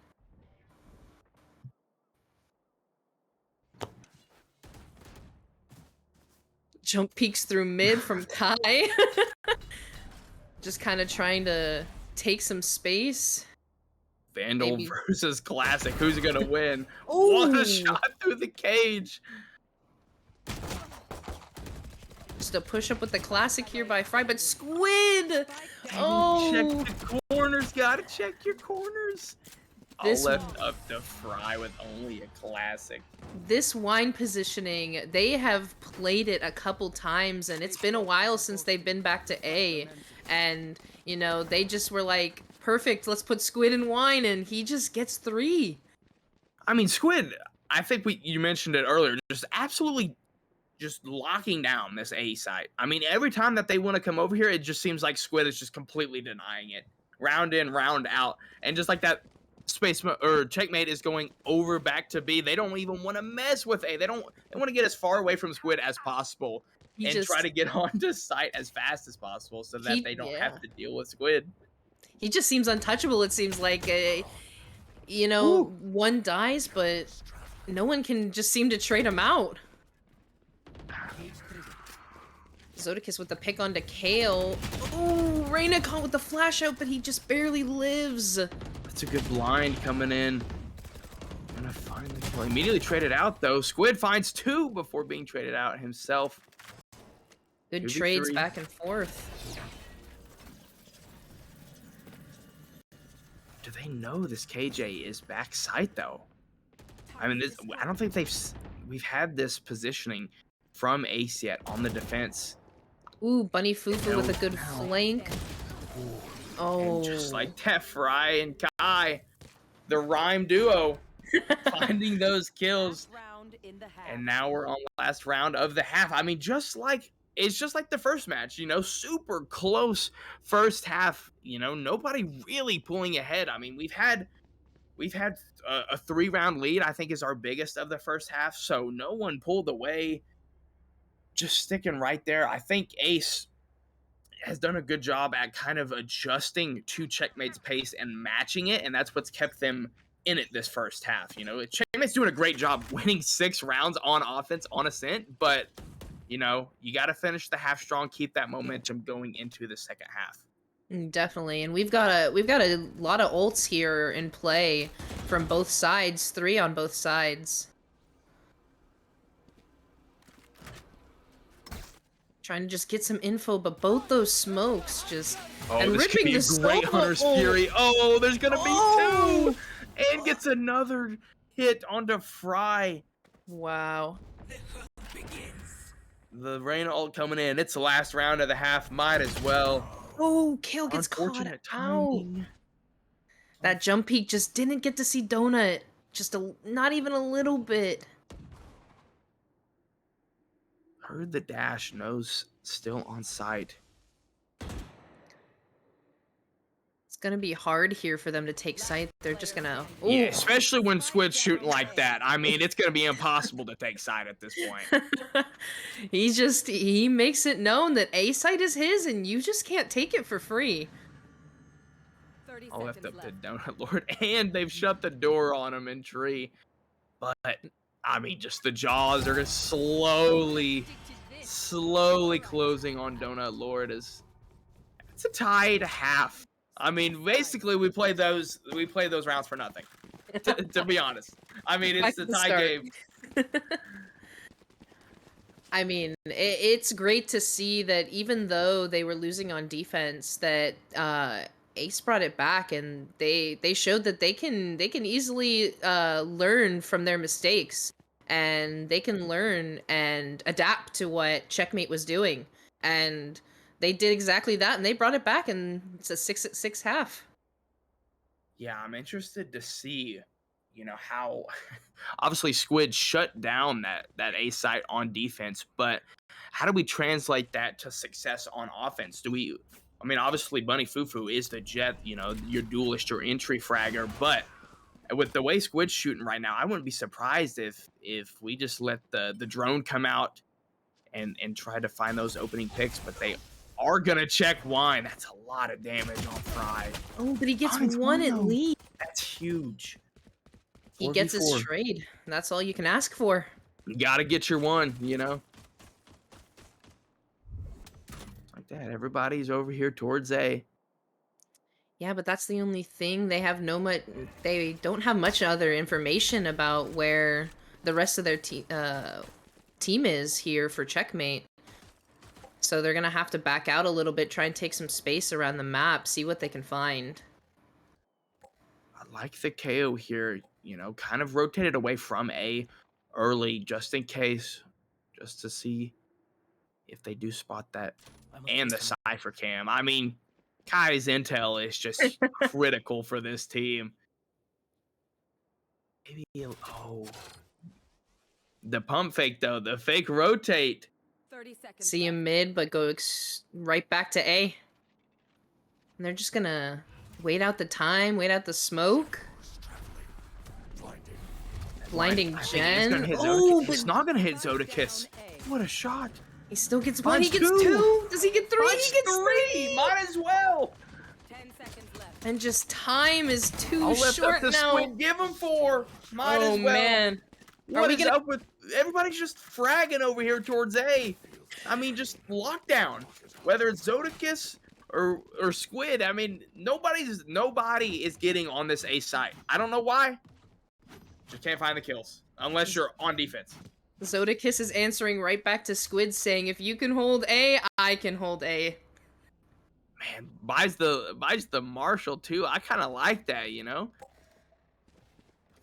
B: Jump peeks through mid from Kai. Just kind of trying to take some space.
A: Vandal versus Classic. Who's going to win? What a shot through the cage.
B: Just a push up with the Classic here by Fry, but Squid! Oh!
A: Check the corners. Gotta check your corners. All
B: This
A: left up to Fry with only a classic.
B: this wine positioning, they have played it a couple times, and it's been a while since they've been back to A. And, you know, they just were like, perfect, let's put Squid in wine, and he just gets 3.
A: I mean, Squid, I think you mentioned it earlier, just absolutely just locking down this A site. I mean, every time that they want to come over here, it just seems like Squid is just completely denying it. Round in, round out. And just like that, or Checkmate is going over back to B. They don't even want to mess with A. They want to get as far away from Squid as possible
B: He
A: and try
B: just
A: to get onto site as fast as possible so that they don't have
B: yeah.
A: to deal with Squid.
B: He just seems untouchable, it seems like. You know,
A: Ooh.
B: one dies, but no one can just seem to trade him out. Zodicus with the pick onto Kale. Oh, Reyna caught with the flash out, but he just barely lives.
A: That's a good blind coming in. Gonna finally kill. Immediately traded out though. Squid finds 2 before being traded out himself.
B: Good
A: 2v3.
B: trades back and forth.
A: Do they know this KJ is backside though? I mean, I don't think we've had this positioning from Ace yet on the defense.
B: Ooh, Bunny Fufu with a good flank.
A: Ooh.
B: Oh.
A: And just like that, Fry and Kai, the rhyme duo, finding those kills. And now we're on the last round of the half. I mean, it's just like the first match, you know, super close first half, you know, nobody really pulling ahead. I mean, we've had a 3-round lead, I think is our biggest of the first half. So no one pulled away, just sticking right there. I think Ace has done a good job at kind of adjusting to Checkmate's pace and matching it. And that's what's kept them in it this first half. You know, Checkmate's doing a great job winning 6 rounds on offense on Ascent, but you know, you got to finish the half strong, keep that momentum going into the second half.
B: Definitely, and we've got a lot of ults here in play from both sides, 3 on both sides. Trying to just get some info, but both those smokes just and
A: this
B: ripping
A: could be
B: the
A: a great
B: Sova.
A: Hunter's Fury. Oh, there's gonna be 2, and gets another hit onto Fry.
B: Wow.
A: The rain ult coming in. It's the last round of the half. Might as well.
B: Oh, Kale gets caught
A: Unfortunate
B: out.
A: timing.
B: That jump peak just didn't get to see Donut. Just not even a little bit.
A: Heard the dash. Nose still on site.
B: It's gonna be hard here for them to take sight. They're just gonna. Ooh.
A: Yeah, especially when Squid's shooting like that. I mean, it's gonna be impossible to take side at this point.
B: He makes it known that A site is his, and you just can't take it for free.
A: All left up to Donut Lord, and they've shut the door on him in tree. But I mean, just the jaws are just slowly closing on Donut Lord. It's a tie to half. I mean, basically, we play those rounds for nothing. To be honest, I mean, it's the tie game.
B: I mean, it's great to see that even though they were losing on defense, that Ace brought it back, and they showed that they can easily learn from their mistakes, and they can learn and adapt to what Checkmate was doing, and they did exactly that, and they brought it back, and it's a 6-6 half.
A: Yeah, I'm interested to see, you know, how obviously Squid shut down that A site on defense, but how do we translate that to success on offense? I mean, obviously Bunny Fufu is the jet, you know, your duelist, your entry fragger, but with the way Squid's shooting right now, I wouldn't be surprised if we just let the drone come out and try to find those opening picks, but they are gonna check wine. That's a lot of damage on Fry.
B: Oh, but he gets one at least.
A: That's huge.
B: He gets his trade. That's all you can ask for.
A: You gotta get your one, you know? Like that. Everybody's over here towards A.
B: Yeah, but that's the only thing. They don't have much other information about where the rest of their team is here for Checkmate. So they're gonna have to back out a little bit, try and take some space around the map, see what they can find.
A: I like the KO here, you know, kind of rotated away from A early just in case, just to see if they do spot that. And the Cypher cam. I mean, Kai's intel is just critical for this team. Maybe, oh. The pump fake, though. The fake rotate.
D: 30 seconds
B: See him mid, but go right back to A. And they're just gonna wait out the time, wait out the smoke. Blinding Gen.
A: Oh, but he's not gonna hit Zodakis. What a shot.
B: He still gets one. He gets
A: Finds
B: two. Does he get three?
A: Finds
B: He gets three.
A: Might as well.
D: 10 seconds left.
B: And just time is too
A: I'll lift
B: short
A: up the
B: now.
A: squid. Give him 4. Might
B: Oh
A: as well.
B: man.
A: What is up with everybody's just fragging over here towards A? I mean, just lockdown. Whether it's Zodakis or Squid, I mean, nobody is getting on this A site. I don't know why. Just can't find the kills unless you're on defense.
B: Zodakis is answering right back to Squid, saying, "If you can hold A, I can hold A."
A: Man, buys the Marshall too. I kind of like that, you know.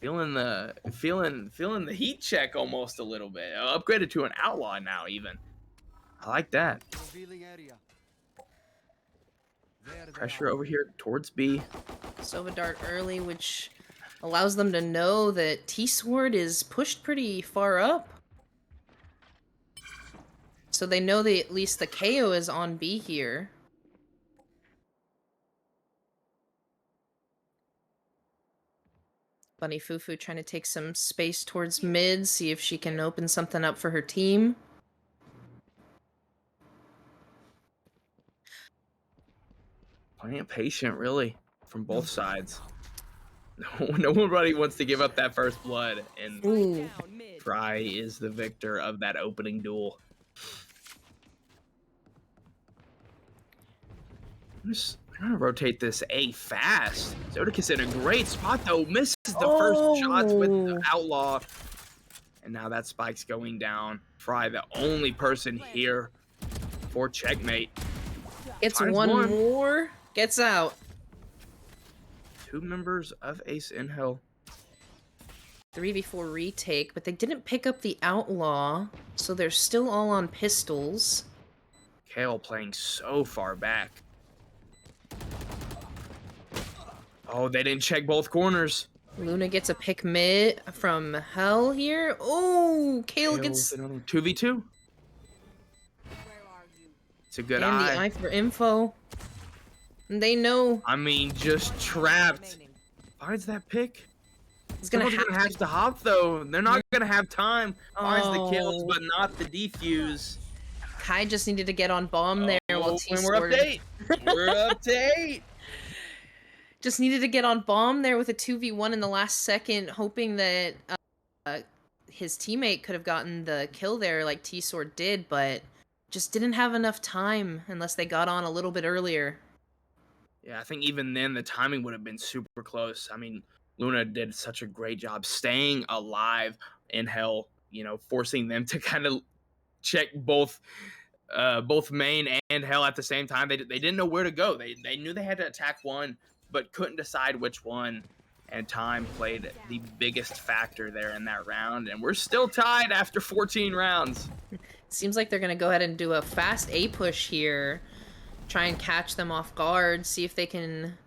A: Feeling the heat check almost a little bit. Upgraded to an outlaw now even. I like that. Pressure over here towards B.
B: Sova Dart early, which allows them to know that T-Sword is pushed pretty far up. So they know that at least the KO is on B here. Bunny Fufu trying to take some space towards mid, see if she can open something up for her team.
A: Playing patient, really, from both sides. Nobody wants to give up that first blood, and
B: Ooh.
A: Fry is the victor of that opening duel. I'm gonna rotate this A fast. Zodakis in a great spot though. Misses the first shots with the outlaw. And now that spike's going down. Fry, the only person here for checkmate.
B: Gets one more. Gets out.
A: 2 members of Ace in Hell.
B: 3v4 retake, but they didn't pick up the outlaw, so they're still all on pistols.
A: Kale playing so far back. Oh, they didn't check both corners.
B: Luna gets a pick mid from Hell here. Oh, Kale gets
A: 2v2. It's a good
B: and
A: eye.
B: the eye for info. And they know
A: I mean, just trapped. Finds that pick.
B: he's gonna
A: have to hop though. They're not gonna have time. Finds the kills,
B: Oh.
A: but not the defuse.
B: Kai just needed to get on bomb there while
A: And we're
B: T-Sword
A: up to 8. We're up to 8.
B: just needed to get on bomb there with a 2v1 in the last second, hoping that his teammate could have gotten the kill there like T-Sword did, but just didn't have enough time unless they got on a little bit earlier.
A: Yeah, I think even then the timing would have been super close. I mean, Luna did such a great job staying alive in Hell, you know, forcing them to kind of check both main and Hell at the same time. They didn't know where to go. They knew they had to attack one, but couldn't decide which one. And time played the biggest factor there in that round. And we're still tied after 14 rounds.
B: Seems like they're going to go ahead and do a fast A push here. Try and catch them off guard. See if they can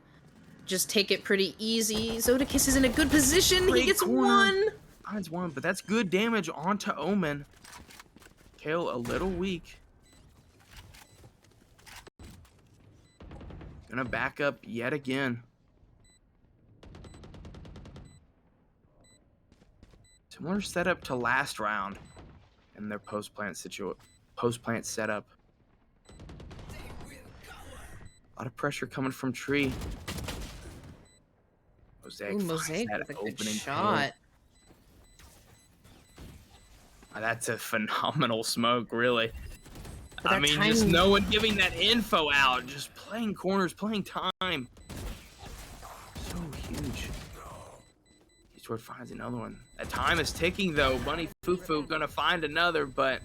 B: just take it pretty easy. Zodakis is in a good position.
A: Great
B: He gets
A: corner.
B: one.
A: Finds one, but that's good damage onto Omen. Kale a little weak. Gonna back up yet again. Similar setup to last round in their post-plant setup. A lot of pressure coming from Tree. Mosaic,
B: Ooh, Mosaic
A: finds
B: with
A: that
B: a good
A: opening
B: shot.
A: That's a phenomenal smoke, really.
B: But
A: I
B: that
A: mean, just
B: timing-
A: no one giving that info out, just playing corners, playing time. So huge. T-Sword finds another one. That time is ticking, though. Bunny Fufu gonna find another, but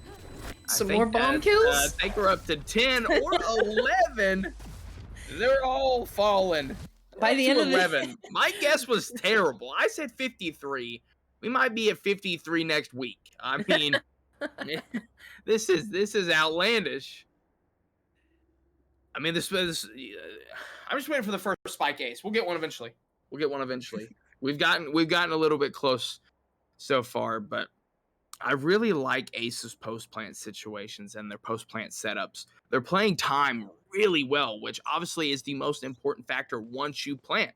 B: Some more bomb kills?
A: I think we're up to 10 or 11. They're all falling.
B: By the end of the
A: 11. My guess was terrible. I said 53. We might be at 53 next week. I mean, this is outlandish. I mean, I'm just waiting for the first spike ace. We'll get one eventually. We've gotten a little bit close so far, but I really like Ace's post-plant situations and their post-plant setups. They're playing time really well, which obviously is the most important factor once you plant.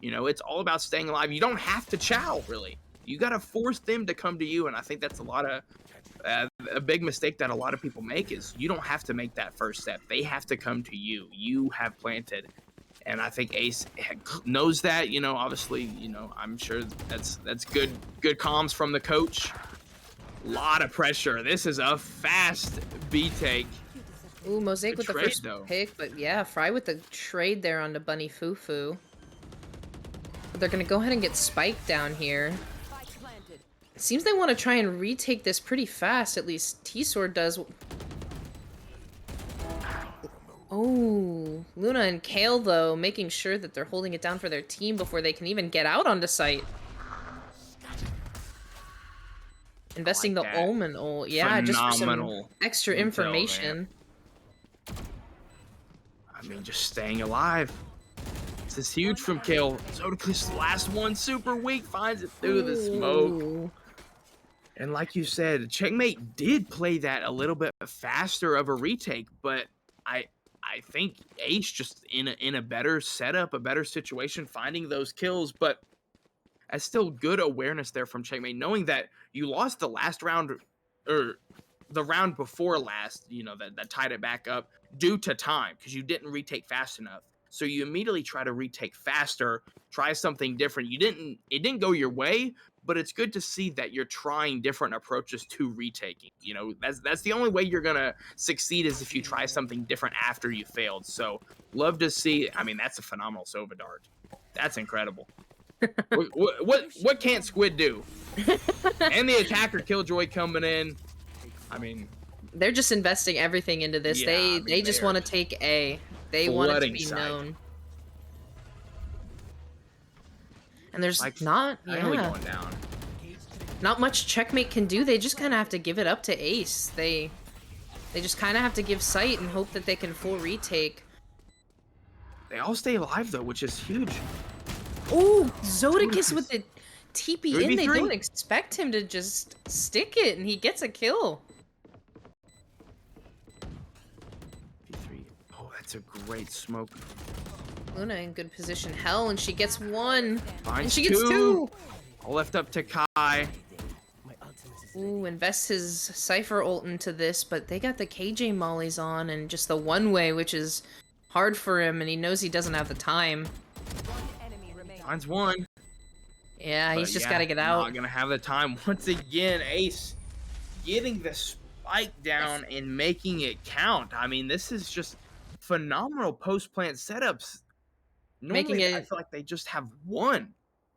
A: You know, it's all about staying alive. You don't have to chow, really. You got to force them to come to you, and I think that's a big mistake that a lot of people make is you don't have to make that first step. They have to come to you. You have planted. And I think Ace knows that, you know, obviously, you know, I'm sure that's good comms from the coach. Lot of pressure. This is a fast B take.
B: Ooh, Mosaic with the
A: trade,
B: first
A: though.
B: pick, but yeah, Fry with the trade there onto Bunny Fufu. But they're gonna go ahead and get spiked down here. It seems they want to try and retake this pretty fast, at least T-Sword does. Oh, Luna and Kale, though, making sure that they're holding it down for their team before they can even get out onto site. Investing the Omen ult. Yeah, just for some extra information.
A: I mean, just staying alive. This is huge from Kale. Zodicus, last one, super weak, finds it through the smoke. And like you said, Checkmate did play that a little bit faster of a retake, but I think Ace just in a better setup, a better situation, finding those kills, but that's still good awareness there from Checkmate, knowing that you lost the last round, or the round before last, you know, that tied it back up due to time, because you didn't retake fast enough. So you immediately try to retake faster, try something different. It didn't go your way, but it's good to see that you're trying different approaches to retaking. You know, that's the only way you're gonna succeed is if you try something different after you failed. So love to see. I mean, that's a phenomenal Sova dart. That's incredible. what can't Squid do? And the attacker Killjoy coming in. I mean,
B: they're just investing everything into this. Yeah, they just want to take A. They want it to be known. And there's not much Checkmate can do. They just kind of have to give it up to Ace. They just kind of have to give sight and hope that they can full retake.
A: They all stay alive though, which is huge.
B: Oh, Zodicus with the TP in. They don't expect him to just stick it, and he gets a kill.
A: Oh, that's a great smoke.
B: Luna in good position. Hell, and she gets one.
A: Finds
B: and she gets two.
A: All left up to Kai.
B: Ooh, invests his Cypher ult into this, but they got the KJ mollies on and just the one way, which is hard for him, and he knows he doesn't have the time.
A: Finds one.
B: Yeah, he's just got to get out.
A: Not gonna have the time. Once again, Ace getting the spike down and making it count. I mean, this is just phenomenal post-plant setups. Normally, I feel like they just have one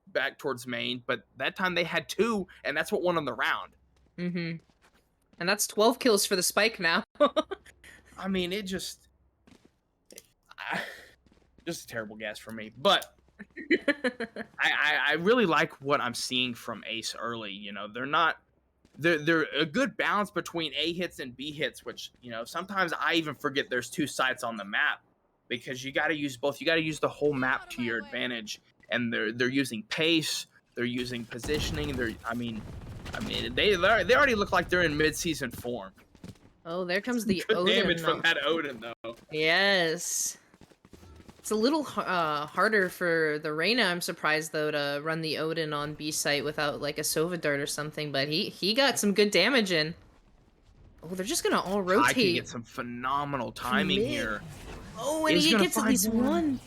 A: back towards main, but that time they had two, and that's what won on the round.
B: Mm-hmm. And that's 12 kills for the spike now.
A: I mean, just a terrible guess for me, but I really like what I'm seeing from Ace early. You know, they're a good balance between A hits and B hits, which, you know, sometimes I even forget there's two sites on the map, because you got to use both. You got to use the whole map to your advantage, and they're using pace, they're using positioning. They already look like they're in mid-season form.
B: Oh, there comes the
A: good
B: Odin.
A: Damage from that Odin though.
B: Yes. It's a little harder for the Reyna, I'm surprised, though, to run the Odin on B site without, like, a Sova dart or something, but he got some good damage in. Oh, they're just gonna all rotate.
A: I can get some phenomenal timing here.
B: Oh, and he gets at least one.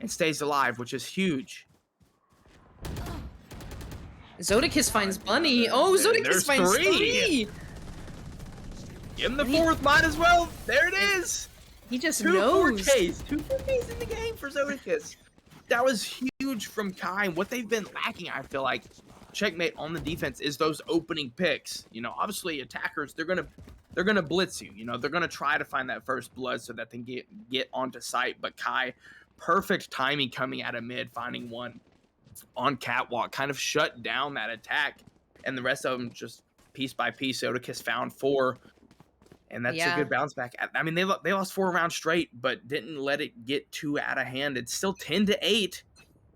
A: And stays alive, which is huge.
B: Zodicus finds Bunny. Oh, Zodicus finds three.
A: Give him the fourth, might as well. There it is.
B: He just knows.
A: 4Ks in the game for Zodicus. That was huge from Kai. What they've been lacking, I feel like, Checkmate on the defense, is those opening picks. You know, obviously attackers, they're they're gonna blitz you. You know, they're gonna try to find that first blood so that they get onto site. But Kai, perfect timing coming out of mid, finding one on catwalk, kind of shut down that attack, and the rest of them just piece by piece. Oticus found 4, and that's a
B: Yeah.
A: good bounce back. I mean, they lost 4 rounds straight, but didn't let it get too out of hand. It's still 10-8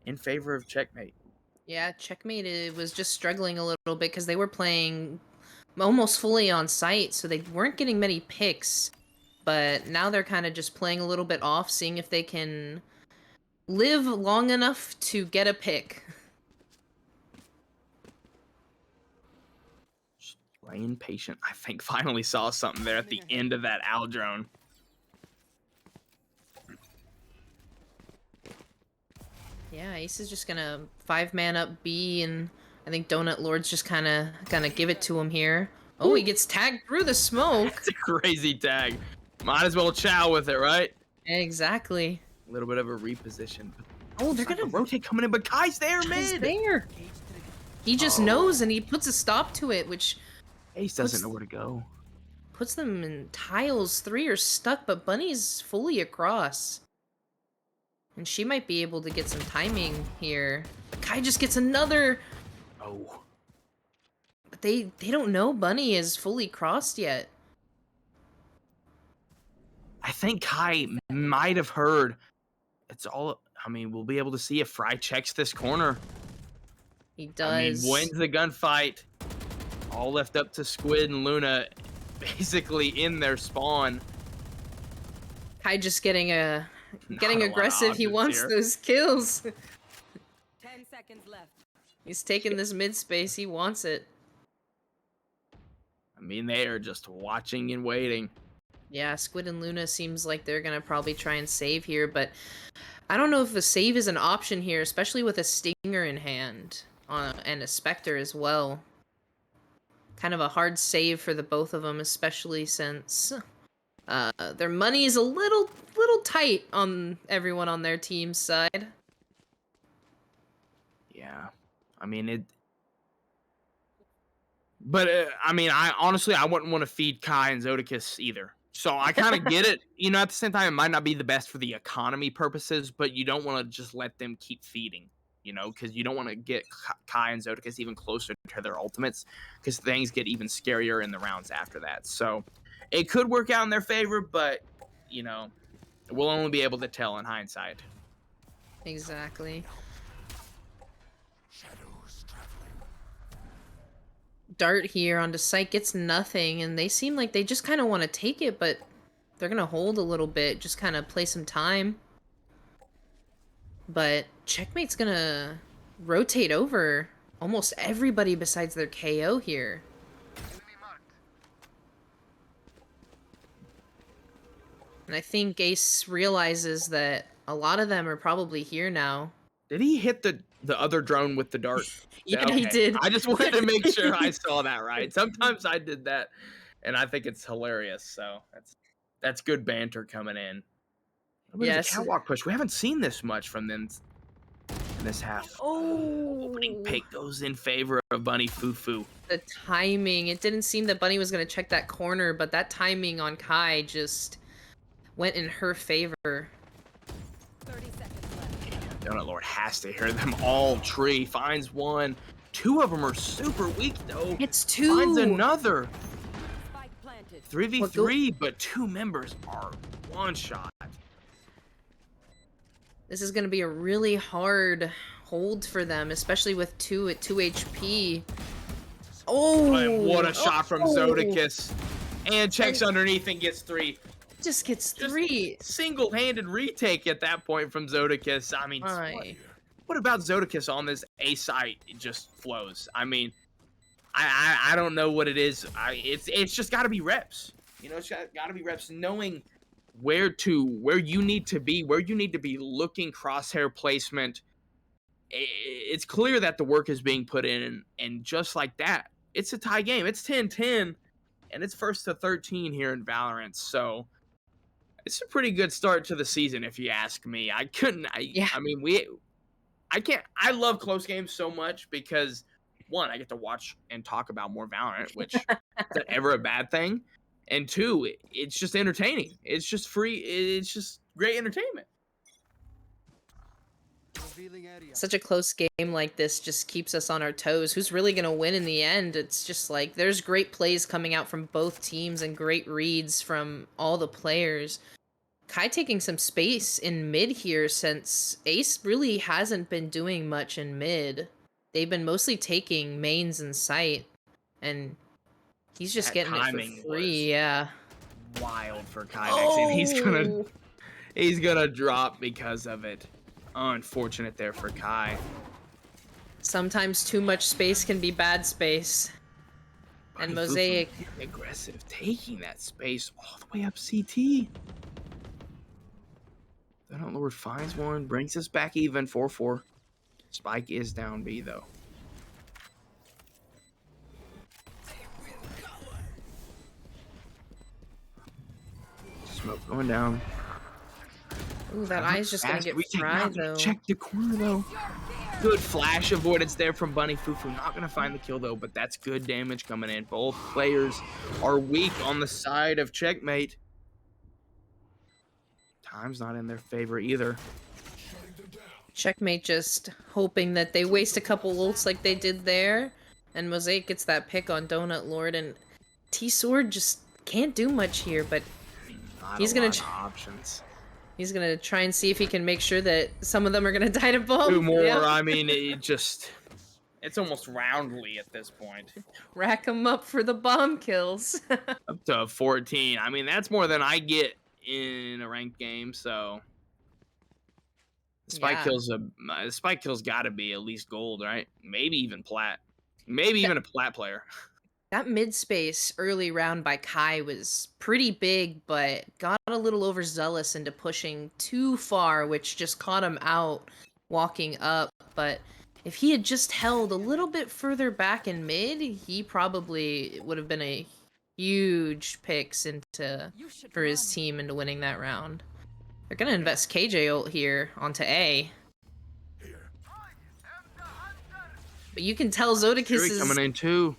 A: in favor of Checkmate.
B: Yeah, Checkmate was just struggling a little bit because they were playing almost fully on site, so they weren't getting many picks. But now they're kind of just playing a little bit off, seeing if they can live long enough to get a pick.
A: Just playing patient. I think finally saw something there at the end of that owl drone.
B: Yeah, Ace is just gonna 5-man up B, and I think Donut Lord's just kind of gonna give it to him here. Oh, he gets tagged through the smoke.
A: It's a crazy tag. Might as well chow with it, right?
B: Exactly.
A: A little bit of a reposition.
B: Oh, they're gonna
A: rotate coming in, but Kai's there,
B: He's
A: mid.
B: there. He just knows, and he puts a stop to it, which
A: Ace doesn't know where to go.
B: puts them in tiles. 3 are stuck, but Bunny's fully across. And she might be able to get some timing here. Kai just gets another.
A: Oh.
B: But they don't know Bunny is fully crossed yet.
A: I think Kai might have heard. It's all. I mean, we'll be able to see if Fry checks this corner.
B: He does.
A: I mean, wins the gunfight. All left up to Squid and Luna, basically in their spawn.
B: Kai just getting
A: Not a lot of
B: aggressive. He
A: options
B: wants
A: here.
B: those kills.
D: 10 seconds left.
B: He's taking this mid space. He wants it.
A: I mean, they are just watching and waiting.
B: Yeah, Squid and Luna seems like they're gonna probably try and save here, but I don't know if a save is an option here, especially with a Stinger in hand and a Spectre as well. Kind of a hard save for the both of them, especially since their money is a little tight on everyone on their team's side.
A: Yeah, I mean it. But I mean, I honestly wouldn't want to feed Kai and Zodicus either. So I kind of get it. You know, at the same time, it might not be the best for the economy purposes, but you don't want to just let them keep feeding. You know, because you don't want to get Kai and Zodicus even closer to their ultimates, because things get even scarier in the rounds after that. So it could work out in their favor, but you know, we'll only be able to tell in hindsight.
B: Exactly. Dart here onto site gets nothing, and they seem like they just kind of want to take it, but they're gonna hold a little bit, just kind of play some time. But Checkmate's gonna rotate over almost everybody besides their KO here. And I think Ace realizes that a lot of them are probably here now.
A: Did he hit the other drone with the dart?
B: Yeah, he
A: Okay.
B: did.
A: I just wanted to make sure I saw that right. Sometimes I did that, and I think it's hilarious. So that's good banter coming in. Yes,
B: Yes.
A: catwalk push. We haven't seen this much from them in this half. Opening pick goes in favor of Bunny Fufu.
B: The timing. It didn't seem that Bunny was going to check that corner, but that timing on Kai just went in her favor.
D: 30 seconds left.
A: Donut Lord has to hear them all. Tree finds one. 2 of them are super weak, though.
B: It's 2.
A: Finds another.
D: Spike planted.
A: 3v3, but 2 members are one shot.
B: This is going to be a really hard hold for them, especially with 2 at 2 HP. Oh!
A: And what a shot from Zodicus. And checks underneath and gets 3.
B: Just gets 3.
A: Single-handed retake at that point from Zodicus. I mean, what about Zodicus on this A site? It just flows. I mean, I don't know what it is. It's just got to be reps. You know, it's got to be reps, knowing where you need to be looking, crosshair placement. It's clear that the work is being put in, and just like that, it's a tie game. It's 10-10, and it's first to 13 here in Valorant. So it's a pretty good start to the season, if you ask me. I love close games so much because, one, I get to watch and talk about more Valorant, which isn't ever a bad thing. and two, it's just entertaining. It's just free. It's just great entertainment.
B: Such a close game like this just keeps us on our toes. Who's really going to win in the end? It's just like there's great plays coming out from both teams and great reads from all the players. Kai taking some space in mid here since Ace really hasn't been doing much in mid. They've been mostly taking mains and sight, and he's just
A: That
B: getting it for
A: timing
B: free.
A: was
B: Yeah.
A: Wild for Kai next in. He's gonna drop because of it. Unfortunate there for Kai.
B: Sometimes too much space can be bad space. And Mosaic
A: aggressive, taking that space all the way up CT. Then Lord finds one, brings us back even 4-4. Spike is down B though. Smoke going down.
B: Ooh, that eye's just gonna get fried though.
A: Check the corner though. Good flash avoidance there from Bunny Fufu. Not gonna find the kill though, but that's good damage coming in. Both players are weak on the side of Checkmate. Time's not in their favor either.
B: Checkmate just hoping that they waste a couple ults like they did there, and Mosaic gets that pick on Donut Lord, and T-Sword just can't do much here, but he's gonna
A: options.
B: He's gonna try and see if he can make sure that some of them are gonna die to bomb.
A: 2 more. Yeah. I mean, it's almost roundly at this point.
B: Rack them up for the bomb kills.
A: Up to 14. I mean, that's more than I get in a ranked game. So spike kills got to be at least gold, right? Maybe even plat. Maybe even a plat player.
B: That mid space early round by Kai was pretty big, but got a little overzealous into pushing too far, which just caught him out walking up. But if he had just held a little bit further back in mid, he probably would have been a huge picks for his team into winning that round. They're gonna invest KJ ult here onto A. But you can tell Zodicus is
A: coming in too.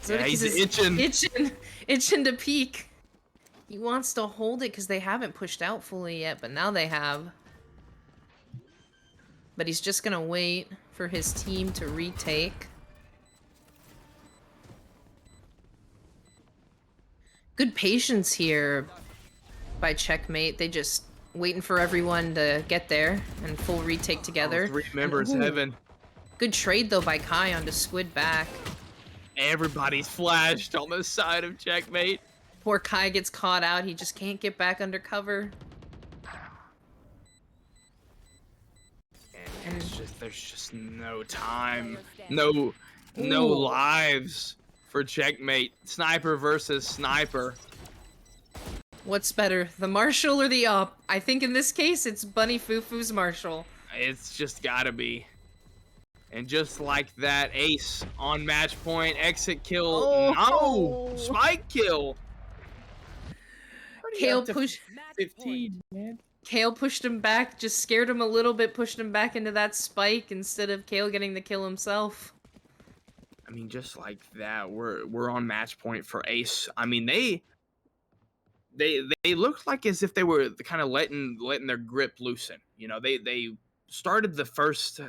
A: Yeah, he's
B: itching to peek. He wants to hold it because they haven't pushed out fully yet, but now they have. But he's just gonna wait for his team to retake. Good patience here by Checkmate. They just waiting for everyone to get there and full retake together.
A: 3 members heaven.
B: Good trade though by Kai onto Squid back.
A: Everybody's flashed on the side of Checkmate.
B: Poor Kai gets caught out. He just can't get back under cover.
A: And there's just no time, no lives for Checkmate. Sniper versus sniper.
B: What's better, the Marshall or the Op? I think in this case, it's Bunny Fufu's Marshall.
A: It's just gotta be. And just like that, Ace on match point, exit kill.
B: Oh.
A: No! Spike kill!
B: Kale pushed
A: 15, man.
B: Kale pushed him back, just scared him a little bit, pushed him back into that spike instead of Kale getting the kill himself.
A: I mean, just like that, we're on match point for Ace. I mean, they looked like as if they were kind of letting their grip loosen. You know, they started the first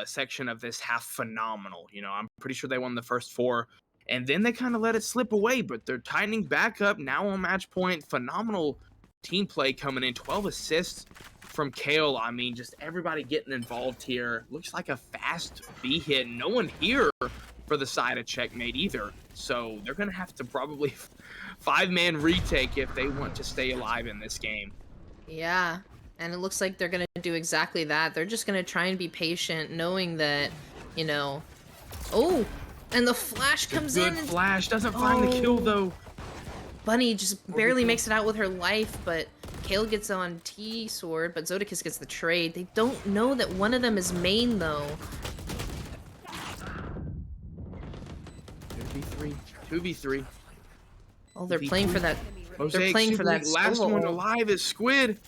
A: section of this half phenomenal. You know, I'm pretty sure they won the first 4, and then they kind of let it slip away, but they're tightening back up now on match point. Phenomenal team play coming in. 12 assists from Kale. I mean, just everybody getting involved here. Looks like a fast B hit. No one here for the side of Checkmate either, so they're gonna have to probably 5-man retake if they want to stay alive in this game.
B: Yeah. And it looks like they're going to do exactly that. They're just going to try and be patient, knowing that, you know... Oh! And the flash comes in.
A: Good flash. Doesn't find the kill, though.
B: Bunny just barely makes it out with her life, but Kale gets on T-Sword, but Zodicus gets the trade. They don't know that one of them is main, though.
A: 2v3.
B: Oh, they're playing for that...
A: They're playing for that last one alive is Squid.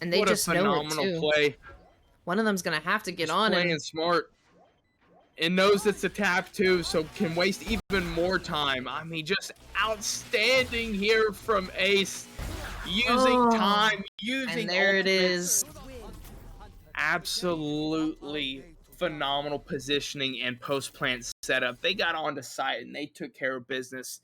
B: And they just know it too.
A: Phenomenal play.
B: One of them's gonna have to get on
A: playing
B: and
A: smart. and knows it's a tap too, so can waste even more time. I mean, just outstanding here from Ace, using time, using
B: And there it
A: ultimate.
B: is.
A: Absolutely phenomenal positioning and post plant setup. They got onto site and they took care of business.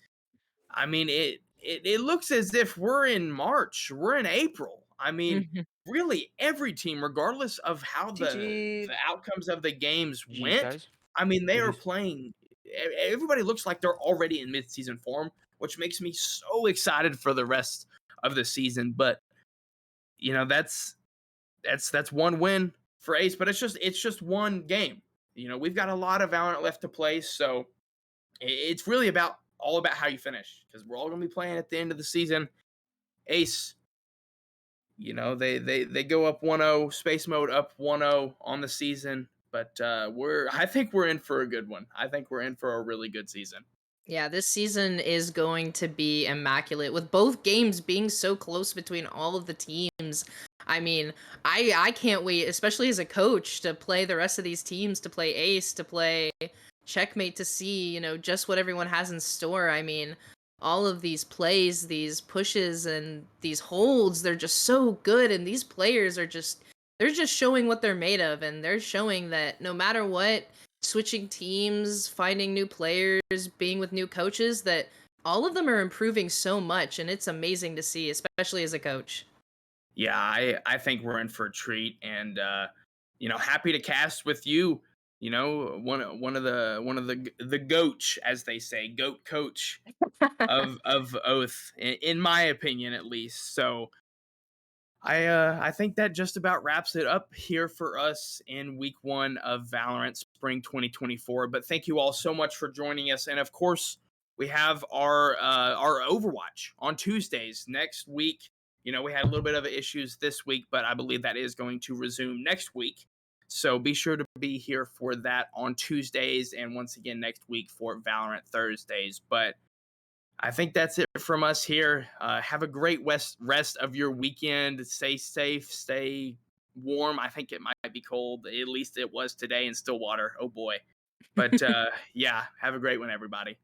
A: I mean, it looks as if we're in March, we're in April. I mean,
B: Mhm.
A: really every team, regardless of how
B: GG.
A: the outcomes of the games
E: GG's,
A: went,
E: guys.
A: I mean, they are
E: GG's.
A: playing. Everybody looks like they're already in mid-season form, which makes me so excited for the rest of the season. But you know, that's one win for Ace, but it's just one game. You know, we've got a lot of Valorant left to play, so it's really all about how you finish, because we're all going to be playing at the end of the season. Ace, you know, they go up 1-0, space mode up 1-0 on the season, but I think we're in for a good one. I think we're in for a really good season.
B: Yeah, this season is going to be immaculate with both games being so close between all of the teams. I mean, I can't wait, especially as a coach, to play the rest of these teams, to play Ace, to play Checkmate, to see, just what everyone has in store. I mean, all of these plays, these pushes and these holds, they're just so good, and these players are they're just showing what they're made of, and they're showing that no matter what, switching teams, finding new players, being with new coaches, that all of them are improving so much, and it's amazing to see, especially as a coach.
A: Yeah, I think we're in for a treat, and you know, happy to cast with you. You know, one of the goats, as they say, goat coach of Oath, in my opinion, at least. So I think that just about wraps it up here for us in week 1 of Valorant Spring 2024. But thank you all so much for joining us, and of course, we have our Overwatch on Tuesdays next week. You know, we had a little bit of issues this week, but I believe that is going to resume next week. So be sure to be here for that on Tuesdays, and once again next week for Valorant Thursdays. But I think that's it from us here. Have a great rest of your weekend. Stay safe, stay warm. I think it might be cold. At least it was today in Stillwater. Oh boy. But yeah, have a great one, everybody.